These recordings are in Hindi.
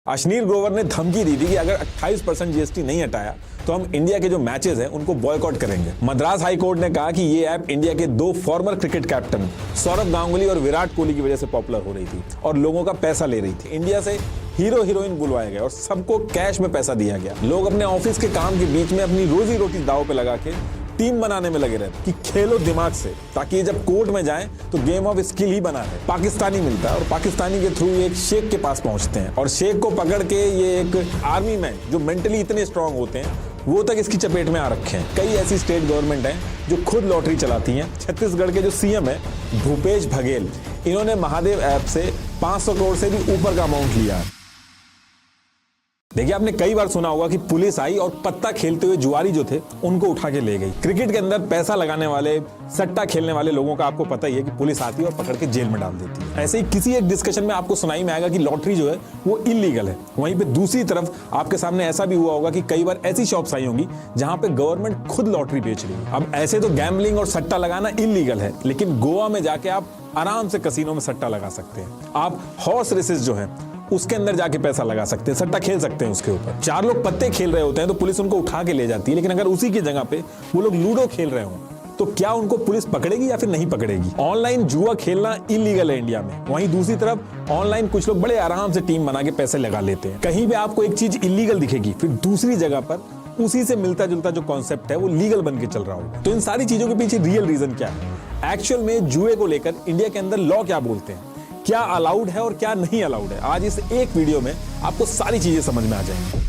अश्नीर ग्रोवर ने धमकी दी थी कि अगर 28% जीएसटी नहीं हटाया तो हम इंडिया के जो मैचेस हैं उनको बॉयकॉट करेंगे। मद्रास हाई कोर्ट ने कहा कि ये ऐप इंडिया के 2 former cricket captain Sourav Ganguly और विराट कोहली की वजह से पॉपुलर हो रही थी और लोगों का पैसा ले रही थी। इंडिया से हीरो हीरोइन बुलवाए गए और सबको कैश में पैसा दिया गया। लोग अपने ऑफिस के काम के बीच में अपनी रोजी रोटी दांव पे लगा के टीम बनाने में लगे रहते कि खेलो दिमाग से, ताकि जब कोर्ट में जाएं तो गेम ऑफ स्किल ही बना है। पाकिस्तानी मिलता है और पाकिस्तानी के थ्रू एक शेख के पास पहुंचते हैं और शेख को पकड़ के ये एक आर्मी मैन जो मेंटली इतने स्ट्रांग होते हैं वो तक इसकी चपेट में आ रखे हैं। कई ऐसी स्टेट गवर्नमेंट हैं जो खुद लॉटरी चलाती हैं। छत्तीसगढ़ के जो सीएम है भूपेश बघेल, इन्होंने महादेव ऐप से 500 करोड़ से भी ऊपर का अमाउंट लिया है। देखिए, आपने कई बार सुना होगा कि पुलिस आई और पत्ता खेलते हुए जुआरी जो थे उनको उठा के ले गई। क्रिकेट के अंदर पैसा लगाने वाले, सट्टा खेलने वाले लोगों का आपको पता ही है कि पुलिस आती है और पकड़ के जेल में डाल देती है। ऐसे ही किसी एक डिस्कशन में आपको सुनाई में आएगा कि लॉटरी जो है वो इलीगल है। वहीं पे दूसरी तरफ आपके सामने ऐसा भी हुआ होगा कि कई बार ऐसी शॉप्स आई होंगी जहां पे गवर्नमेंट खुद लॉटरी बेच रही है। अब ऐसे तो गैम्बलिंग और सट्टा लगाना इलीगल है, लेकिन गोवा में जाके आप आराम से कसिनो में सट्टा लगा सकते हैं। आप हॉर्स रेसेस जो है उसके अंदर जाके पैसा लगा सकते हैं, सट्टा खेल सकते हैं उसके ऊपर। 4 लोग पत्ते खेल रहे होते हैं तो पुलिस उनको उठा के ले जाती है, लेकिन अगर उसी की जगह पे वो लोग लूडो खेल रहे हों तो क्या उनको पुलिस पकड़ेगी या फिर नहीं पकड़ेगी? ऑनलाइन जुआ खेलना इलीगल है इंडिया में। वहीं दूसरी तरफ ऑनलाइन कुछ लोग बड़े आराम से टीम बना के पैसे लगा लेते हैं। कहीं भी आपको एक चीज इलीगल दिखेगी, फिर दूसरी जगह पर उसी से मिलता जुलता जो कॉन्सेप्ट है वो लीगल बन के चल रहा होगा। तो इन सारी चीजों के पीछे रियल रीजन क्या है? एक्चुअल में जुए को लेकर इंडिया के अंदर लॉ क्या बोलते हैं, क्या अलाउड है और क्या नहीं अलाउड है, आज इस एक वीडियो में आपको सारी चीजें समझ में आ जाएंगी।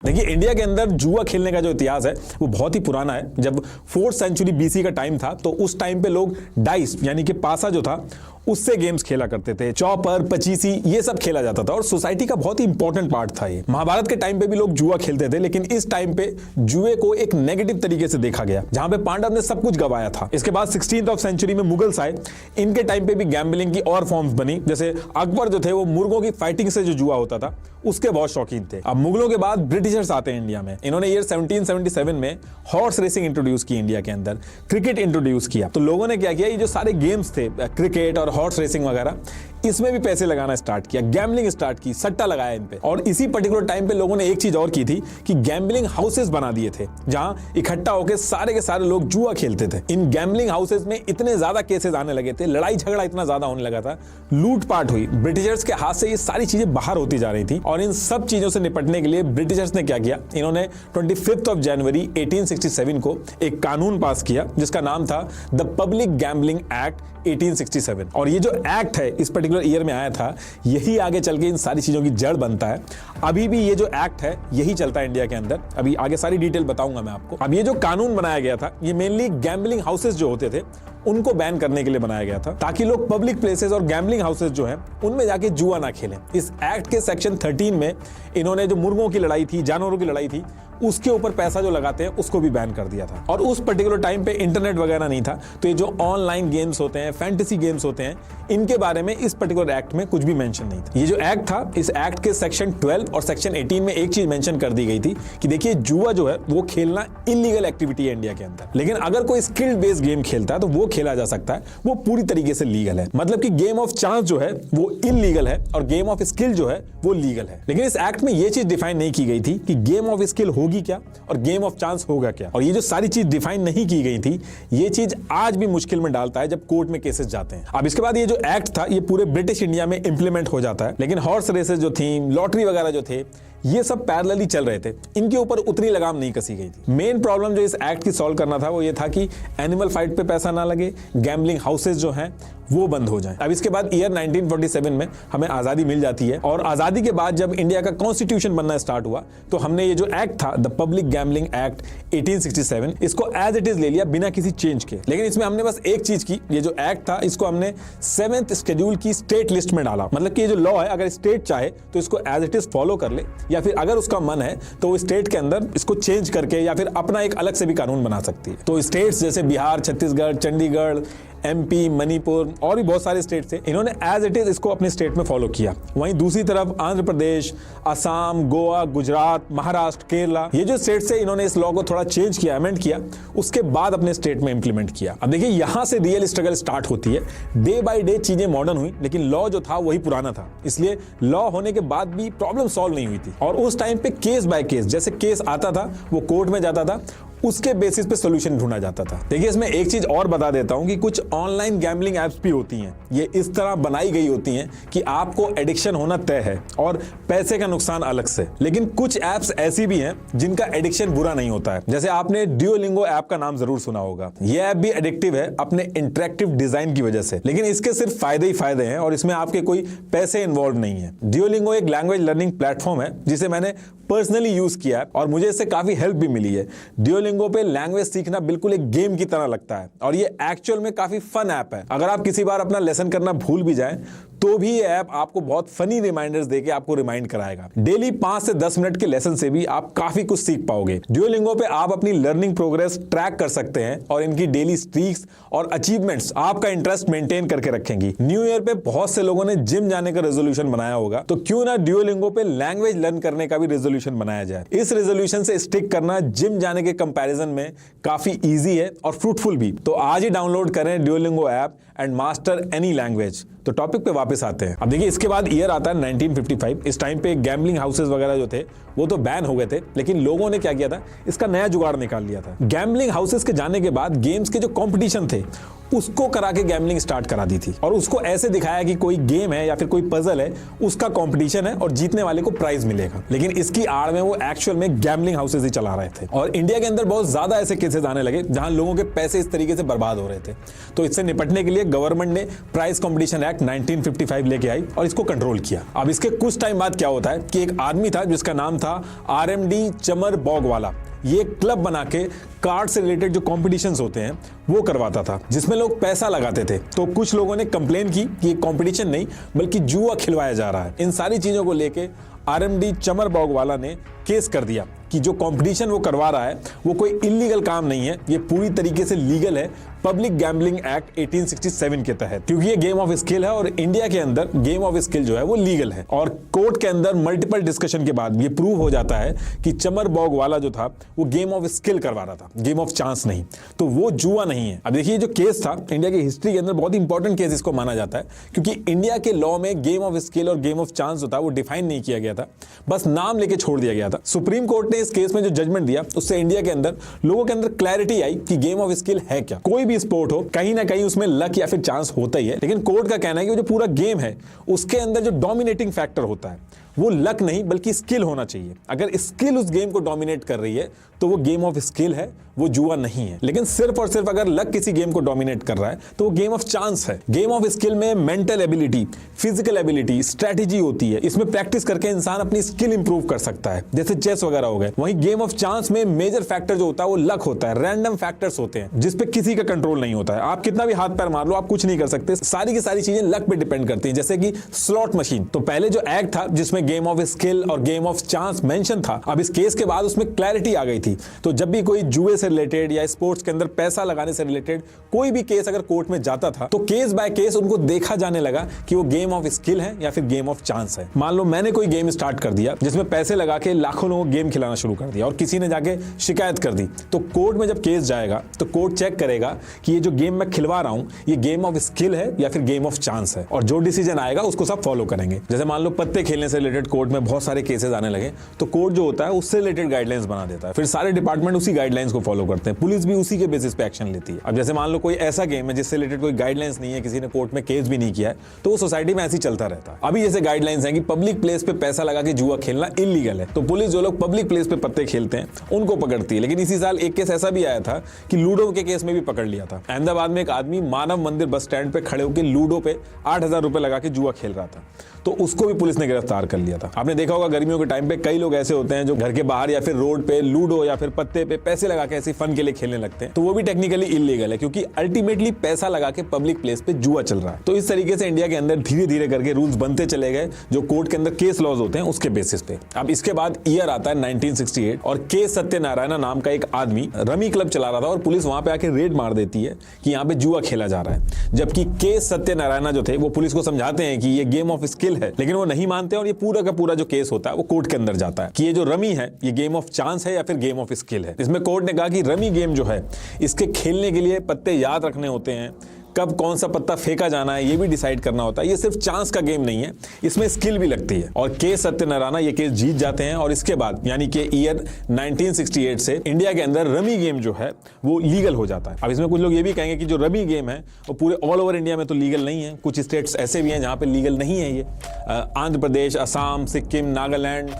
देखिए, इंडिया के अंदर जुआ खेलने का जो इतिहास है वो बहुत ही पुराना है। जब 4th सेंचुरी बीसी का टाइम था तो उस टाइम पे लोग डाइस यानी कि पासा जो था उससे गेम्स खेला करते थे। चौपर, पचीसी ये सब खेला जाता था और सोसाइटी का बहुत ही इंपॉर्टेंट पार्ट था ये। महाभारत के टाइम पे भी लोग जुआ खेलते थे, लेकिन इस टाइम पे जुए को एक नेगेटिव तरीके से देखा गया, जहां पे पांडव ने सब कुछ गवाया था। इसके बाद 16th सेंचुरी में मुगल्स आए, इनके टाइम पे भी गैम्बलिंग की और फॉर्म्स बनी। जैसे अकबर जो थे वो मुर्गों की फाइटिंग से जो जुआ होता था उसके बहुत शौकीन थे। अब मुगलों के बाद ब्रिटिशर्स आते हैं इंडिया में। इन्होंने ईयर 1777 में हॉर्स रेसिंग इंट्रोड्यूस की इंडिया के अंदर, क्रिकेट इंट्रोड्यूस किया। तो लोगों ने क्या किया, ये जो सारे गेम्स थे क्रिकेट और हॉर्स रेसिंग वगैरह, इसमें भी पैसे लगाना स्टार्ट किया, गैम्बलिंग स्टार्ट की, सट्टा लगाया इन पे। और इसी पर्टिकुलर टाइम पे लोगों ने एक चीज और की थी कि गैम्बलिंग हाउसेस बना दिए थे जहां इकट्ठा होकर सारे के सारे लोग जुआ खेलते थे। इन गैम्बलिंग हाउसेस में इतने ज्यादा केसेस आने लगे थे, लड़ाई झगड़ा इतना ज्यादा होने लगा था, लूटपाट हुई। ब्रिटिशर्स के हाथ से ये सारी चीजें बाहर होती जा रही थी और इन सब चीजों से निपटने के लिए ब्रिटिशर्स ने क्या किया, इन्होंने 25 जनवरी 1867 को एक कानून पास किया जिसका नाम था द पब्लिक गैम्बलिंग एक्ट 1867। और ये जो एक्ट है इस पर्टिकुलर ईयर में आया था, यही आगे चल के इन सारी चीजों की जड़ बनता है। अभी भी ये जो एक्ट है यही चलता है इंडिया के अंदर। अभी आगे सारी डिटेल बताऊंगा मैं आपको। अब ये जो कानून बनाया गया था ये मेनली गैम्बलिंग हाउसेस जो होते थे उनको बैन करने के लिए बनाया गया था, ताकि लोग पब्लिक प्लेसेस और गैम्बलिंग हाउसेस जो हैं उनमें जाके जुआ ना खेलें। इस एक्ट के सेक्शन 13 में इन्होंने जो मुर्गों की लड़ाई थी, जानवरों की लड़ाई थी, उसके ऊपर पैसा जो लगाते हैं उसको भी बैन कर दिया था। और उस पर्टिकुलर टाइम पे इंटरनेट वगैरह नहीं था, तो ये जो ऑनलाइन गेम्स होते हैं, फैंटेसी गेम्स होते हैं, इनके बारे में इस पर्टिकुलर एक्ट में कुछ भी मेंशन नहीं था। ये जो एक्ट था, इस एक्ट के सेक्शन 12 और सेक्शन 18 में एक चीज मेंशन कर दी गई थी कि देखिए, जुआ जो है वो खेलना इलीगल एक्टिविटी है इंडिया के अंदर, लेकिन अगर कोई स्किल्ड बेस्ड गेम खेलता है तो वो खेला जा सकता है, वो पूरी तरीके से लीगल है। मतलब कि गेम ऑफ चांस जो है वो इलीगल है और गेम ऑफ स्किल जो है वो लीगल है। लेकिन इस एक्ट में ये चीज डिफाइन नहीं की गई थी कि गेम ऑफ स्किल होगी क्या और गेम ऑफ चांस होगा क्या। और ये जो सारी चीज डिफाइन नहीं की गई थी, ये चीज आज भी मुश्किल में डालता है जब कोर्ट में केसेस जाते हैं। अब इसके बाद ये जो एक्ट था ये पूरे ब्रिटिश इंडिया में इंप्लीमेंट हो जाता है, लेकिन हॉर्स रेसेस जो थी, लॉटरी वगैरह जो थे, ये सब पैरेलली चल रहे थे, इनके ऊपर उतनी लगाम नहीं कसी गई थी। मेन प्रॉब्लम जो इस एक्ट की सॉल्व करना था वो ये था कि एनिमल फाइट पे पैसा ना लगे, गैम्बलिंग हाउसेस जो हैं वो बंद हो जाएं। अब इसके बाद ईयर 1947 में हमें आजादी मिल जाती है और आजादी के बाद जब इंडिया का कॉन्स्टिट्यूशन बनना स्टार्ट हुआ तो हमने ये जो एक्ट था द पब्लिक गैम्बलिंग एक्ट 1867, इसको एज इट इज ले लिया बिना किसी चेंज के। लेकिन इसमें हमने बस एक चीज की, ये जो एक्ट था इसको हमने 7th शेड्यूल की स्टेट लिस्ट में डाला। मतलब कि ये जो लॉ है अगर स्टेट चाहे तो इसको एज इट इज फॉलो कर ले, या फिर अगर उसका मन है तो वो स्टेट के अंदर इसको चेंज करके या फिर अपना एक अलग से भी कानून बना सकती है। तो स्टेट्स जैसे बिहार, छत्तीसगढ़, चंडीगढ़, एमपी, मणिपुर और भी बहुत सारे स्टेट थे, इन्होंने एज इट इज इसको अपने स्टेट में फॉलो किया। वहीं दूसरी तरफ आंध्र प्रदेश, असम, गोवा, गुजरात, महाराष्ट्र, केरला, ये जो स्टेट्स है इन्होंने इस लॉ को थोड़ा चेंज किया, अमेंड किया, उसके बाद अपने स्टेट में इंप्लीमेंट किया। अब देखिए यहां से रियल स्ट्रगल स्टार्ट होती है। डे बाय डे चीजें मॉडर्न हुई, लेकिन लॉ जो था वही पुराना था, इसलिए लॉ होने के बाद भी प्रॉब्लम सॉल्व नहीं हुई थी। और उस टाइम पे केस बाय केस, जैसे केस आता था वो कोर्ट में जाता था, उसके बेसिस पे सॉल्यूशन ढूंढा जाता था। देखिए इसमें एक चीज और बता देता हूं कि कुछ ऑनलाइन गैम्बलिंग एप्स भी होती हैं, ये इस तरह बनाई गई होती हैं कि आपको एडिक्शन होना तय है और पैसे का नुकसान अलग से। लेकिन कुछ एप्स ऐसी भी हैं जिनका एडिक्शन बुरा नहीं होता है। जैसे आपने ड्यूओलिंगो ऐप का नाम जरूर सुना होगा। यह ऐप भी एडिक्टिव है अपने इंटरेक्टिव डिजाइन की वजह से, लेकिन इसके सिर्फ फायदे ही फायदे हैं और इसमें आपके कोई पैसे इन्वॉल्व नहीं है। ड्यूओलिंगो एक लैंग्वेज लर्निंग प्लेटफॉर्म है जिसे मैंने पर्सनली यूज किया है और मुझे इससे काफी हेल्प भी मिली है। ड्यूओलिंगो पे लैंग्वेज सीखना बिल्कुल एक गेम की तरह लगता है और ये एक्चुअल में काफी फन ऐप है। अगर आप किसी बार अपना लेसन करना भूल भी जाएं तो भी ये ऐप आपको बहुत फनी रिमाइंडर्स देके आपको रिमाइंड कराएगा। डेली 5 से 10 मिनट के लेसन से भी आप काफी कुछ सीख पाओगे। ड्यूओलिंगो पे आप अपनी लर्निंग प्रोग्रेस ट्रैक कर सकते हैं और इनकी डेली स्ट्रीक्स और अचीवमेंट्स आपका इंटरेस्ट मेंटेन करके रखेंगी। न्यू ईयर पे बहुत से लोगों ने जिम जाने का रेजोल्यूशन बनाया होगा, तो क्यों ना ड्यूओलिंगो पे लैंग्वेज लर्न करने का भी रेजोल्यूशन बनाया जाए। इस रेजोल्यूशन से स्टिक करना जिम जाने के कंपैरिजन में काफी इजी है और फ्रूटफुल भी। तो आज ही डाउनलोड करें Duolingo app and master any language. तो टॉपिक पे वापस आते हैं। अब देखिए इसके बाद ईयर आता है 1955। इस टाइम पे गैम्बलिंग हाउसेस वगैरह जो थे वो तो बैन हो गए थे, लेकिन लोगों ने क्या किया था, इसका नया जुगाड़ निकाल लिया था। गैम्बलिंग हाउसेस के जाने के बाद गेम्स के जो कंपटीशन थे उसको करा के गैम्बलिंग स्टार्ट करा दी थी और उसको ऐसे दिखाया कि कोई गेम है या फिर कोई पजल है, उसका कंपटीशन है और जीतने वाले को प्राइज मिलेगा। लेकिन इसकी आड़ में वो एक्चुअल में गैम्बलिंग हाउसेस ही चला रहे थे और इंडिया के अंदर बहुत ज्यादा ऐसे केसेस आने लगे जहां लोगों के पैसे इस तरीके से बर्बाद हो रहे थे। तो इससे निपटने के लिए गवर्नमेंट ने प्राइज कंपटीशन एक्ट 1955 लेके आई और इसको कंट्रोल किया। अब इसके कुछ टाइम बाद क्या होता है कि एक आदमी था जिसका नाम था RMD चमर बॉगवाला। ये क्लब बना के कार्ड से रिलेटेड जो कॉम्पिटिशंस होते हैं वो करवाता था, जिसमें लोग पैसा लगाते थे। तो कुछ लोगों ने कंप्लेन की कि ये कंपटीशन नहीं बल्कि जुआ खिलवाया जा रहा है। इन सारी चीजों को लेके RMD चमर बॉगवाला ने केस कर दिया कि जो कंपटीशन वो करवा रहा है वो कोई इलीगल काम नहीं है, ये पूरी तरीके से लीगल है पब्लिक गैम्बलिंग एक्ट 1867 के तहत, क्योंकि ये गेम ऑफ स्किल है और इंडिया के अंदर गेम ऑफ स्किल जो है वो लीगल है। और कोर्ट के अंदर मल्टीपल डिस्कशन के बाद ये प्रूव हो जाता है कि चमर बॉग वाला जो था वो गेम ऑफ स्किल करवा रहा था, गेम ऑफ चांस नहीं, तो वो जुआ नहीं है। अब देखिए जो केस था इंडिया की हिस्ट्री के अंदर बहुत इंपॉर्टेंट केस इसको माना जाता है, क्योंकि इंडिया के लॉ में गेम ऑफ स्किल और गेम ऑफ चांस जो था वो डिफाइन नहीं किया गया था, बस नाम लेके छोड़ दिया गया था। सुप्रीम कोर्ट ने इस केस में जो जजमेंट दिया उससे इंडिया के अंदर लोगों के अंदर क्लैरिटी आई कि गेम ऑफ स्किल है क्या। कोई भी स्पोर्ट हो कहीं ना कहीं उसमें लक या फिर चांस होता ही है, लेकिन कोर्ट का कहना है कि जो पूरा गेम है उसके अंदर जो डोमिनेटिंग फैक्टर होता है वो लक नहीं बल्कि स्किल होना चाहिए। अगर स्किल उस गेम को डोमिनेट कर रही है तो वो गेम ऑफ स्किल है, वो जुआ नहीं है। लेकिन सिर्फ और सिर्फ अगर लक किसी गेम को डोमिनेट कर रहा है तो वो गेम ऑफ चांस है। गेम ऑफ स्किल में mental ability, physical ability, strategy होती है, इसमें प्रैक्टिस करके इंसान अपनी स्किल इंप्रूव कर सकता है, जैसे चेस वगैरह हो गए। वहीं गेम ऑफ चांस में मेजर फैक्टर जो होता है वो लक होता है, रैंडम फैक्टर्स होते हैं जिसपे किसी का कंट्रोल नहीं होता है। आप कितना भी हाथ पैर मार लो आप कुछ नहीं कर सकते, सारी की सारी चीजें लक पे डिपेंड करती हैं। जैसे कि स्लॉट मशीन, तो पहले जो एक्ट था जिसमें गेम ऑफ स्किल और गेम ऑफ चांस मेंशन था, अब इस केस के बाद उसमें क्लैरिटी आ गई थी। तो जब भी कोई जुए से रिलेटेड या स्पोर्ट्स के अंदर पैसा लगाने से रिलेटेड कोई भी केस अगर कोर्ट में जाता था तो केस बाय केस उनको देखा जाने लगा कि वो गेम ऑफ स्किल है या फिर गेम ऑफ चांस है। मान लो मैंने कोई गेम स्टार्ट कर दिया जिसमें पैसे लगा के लाखों लोगों को गेम खिलाना शुरू कर दिया और किसी ने जाके शिकायत कर दी, तो कोर्ट में जब केस जाएगा तो कोर्ट चेक करेगा कि ये जो गेम मैं खिलवा रहा हूं ये गेम ऑफ स्किल है या फिर गेम ऑफ चांस है, और जो डिसीजन आएगा उसको सब फॉलो करेंगे। जैसे मान लो पत्ते खेलने से रिलेटेड कोर्ट में बहुत सारे केसेस आने लगे तो कोर्ट जो होता है उससे रिलेटेड गाइडलाइंस बना देता है, फिर सारे डिपार्टमेंट उसी गाइडलाइंस को फॉलो करते हैं, पुलिस भी उसी के बेसिस पे एक्शन लेती है। अब जैसे मान लो कोई ऐसा गेम है जिससे रिलेटेड कोई गाइडलाइंस नहीं है, किसी ने कोर्ट में केस भी नहीं किया है, तो वो सोसाइटी में ऐसे ही चलता रहता है। अभी जैसे गाइडलाइंस हैं कि पब्लिक प्लेस पे पैसा लगा के जुआ खेलना इलीगल है, तो पुलिस जो लोग पब्लिक प्लेस पे पत्ते खेलते हैं उनको पकड़ती है। लेकिन इसी साल एक केस ऐसा भी आया था कि लूडो के केस में भी पकड़ लिया था। अहमदाबाद में एक आदमी मानव मंदिर बस स्टैंड पे खड़े होकर लूडो पे 8,000 रुपए लगा के जुआ खेल रहा था, तो उसको भी पुलिस ने गिरफ्तार कर लिया था। आपने देखा होगा गर्मियों के टाइम पे कई लोग ऐसे होते हैं जो घर के बाहर या फिर रोड पे लूडो या फिर पत्ते पे पैसे लगा के ऐसे फन के लिए खेलने लगते हैं, तो वो भी टेक्निकली इलीगल है, क्योंकि अल्टीमेटली पैसा लगा के पब्लिक प्लेस पे जुआ चल रहा है। तो इस तरीके से इंडिया के अंदर धीरे धीरे करके रूल्स बनते चले गए, जो कोर्ट के अंदर केस लॉज होते हैं उसके बेसिस पे। अब इसके बाद ईयर आता है 1968 और के सत्यनारायण नाम का एक आदमी रमी क्लब चला रहा था और पुलिस वहां पे आके रेड मार देती है कि यहाँ पे जुआ खेला जा रहा है। जबकि के सत्यनारायण जो थे वो पुलिस को समझाते हैं कि ये गेम ऑफ स्किल है, लेकिन वो नहीं मानते और ये पूरा का पूरा जो केस होता है वो कोर्ट के अंदर जाता है कि ये जो रमी है ये गेम ऑफ चांस है या फिर गेम ऑफ स्किल है। इसमें कोर्ट ने कहा कि रमी गेम जो है इसके खेलने के लिए पत्ते याद रखने होते हैं, कब कौन सा पत्ता फेंका जाना है ये भी डिसाइड करना होता है, ये सिर्फ चांस का गेम नहीं है, इसमें स्किल भी लगती है। और के सत्यनारायण ये केस जीत जाते हैं और इसके बाद यानी कि ईयर 1968 से इंडिया के अंदर रमी गेम जो है वो लीगल हो जाता है। अब इसमें कुछ लोग ये भी कहेंगे कि जो रमी गेम है वो पूरे ऑल ओवर इंडिया में तो लीगल नहीं है, कुछ स्टेट्स ऐसे भी हैं जहां पे लीगल नहीं है ये। आंध्र प्रदेश, असम, सिक्किम, नागालैंड,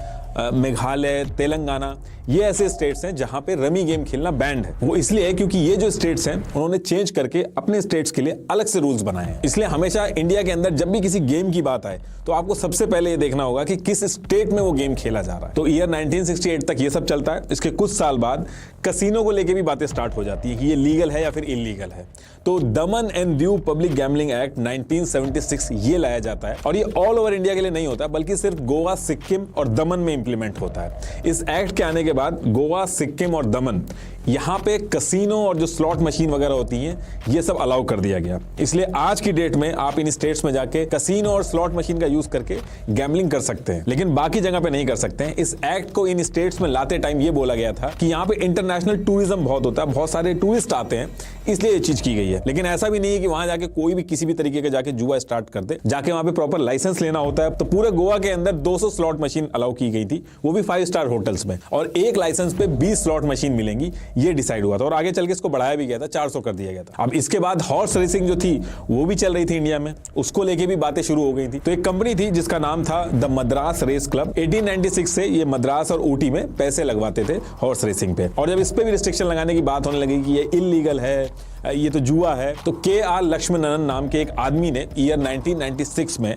मेघालय, तेलंगाना, ये ऐसे स्टेट्स हैं जहां पे रमी गेम खेलना बैंड है। वो इसलिए है क्योंकि ये जो स्टेट्स हैं उन्होंने चेंज करके अपने स्टेट्स के लिए अलग से रूल्स बनाए हैं। इसलिए हमेशा इंडिया के अंदर जब भी किसी गेम की बात आए तो आपको सबसे पहले ये देखना होगा कि किस स्टेट में वो गेम खेला जा रहा है। तो ईयर 1968 तक ये सब चलता है। इसके कुछ साल बाद कसिनो को लेके भी बातें स्टार्ट हो जाती है कि ये लीगल है या फिर इलीगल है। तो दमन and Diu public gambling act 1976 ये लाया जाता है और ये ऑल ओवर इंडिया के लिए नहीं होता बल्कि सिर्फ गोवा, सिक्किम और दमन में इंप्लीमेंट होता है। इस एक्ट के आने के बाद गोवा, सिक्किम और दमन यहाँ पे कसिनो और जो स्लॉट मशीन वगैरह होती हैं ये सब अलाउ कर दिया गया। इसलिए आज की डेट में आप इन स्टेट्स में जाके कसिनो और स्लॉट मशीन का यूज करके गैम्बलिंग कर सकते हैं, लेकिन बाकी जगह पे नहीं कर सकते हैं। इस एक्ट को इन स्टेट्स में लाते टाइम ये बोला गया था कि यहाँ पे इंटरनेशनल टूरिज्म बहुत होता है, बहुत सारे टूरिस्ट आते हैं, इसलिए ये चीज की गई है। लेकिन ऐसा भी नहीं है कि वहां जाके कोई भी किसी भी तरीके का जाके जुआ स्टार्ट कर दे, जाके वहां पे प्रॉपर लाइसेंस लेना होता है। तो पूरे गोवा के अंदर 200 स्लॉट मशीन अलाउ की गई थी, वो भी 5 स्टार होटल्स में, और एक लाइसेंस पे 20 स्लॉट मशीन मिलेंगी, ये डिसाइड हुआ था। और आगे चल के इसको बढ़ाया भी गया था, 400 कर दिया गया था। अब इसके बाद हॉर्स रेसिंग जो थी वो भी चल रही थी इंडिया में, उसको लेके भी बातें शुरू हो गई थी। तो एक कंपनी थी जिसका नाम था द मद्रास रेस क्लब। 1896 से ये मद्रास और ऊटी में पैसे लगवाते थे हॉर्स रेसिंग पे, और जब इस पे भी रिस्ट्रिक्शन लगाने की बात होने लगी कि ये इलीगल है, ये तो जुआ है, तो के.आर. लक्ष्मणन नाम के एक आदमी ने ईयर 1996 में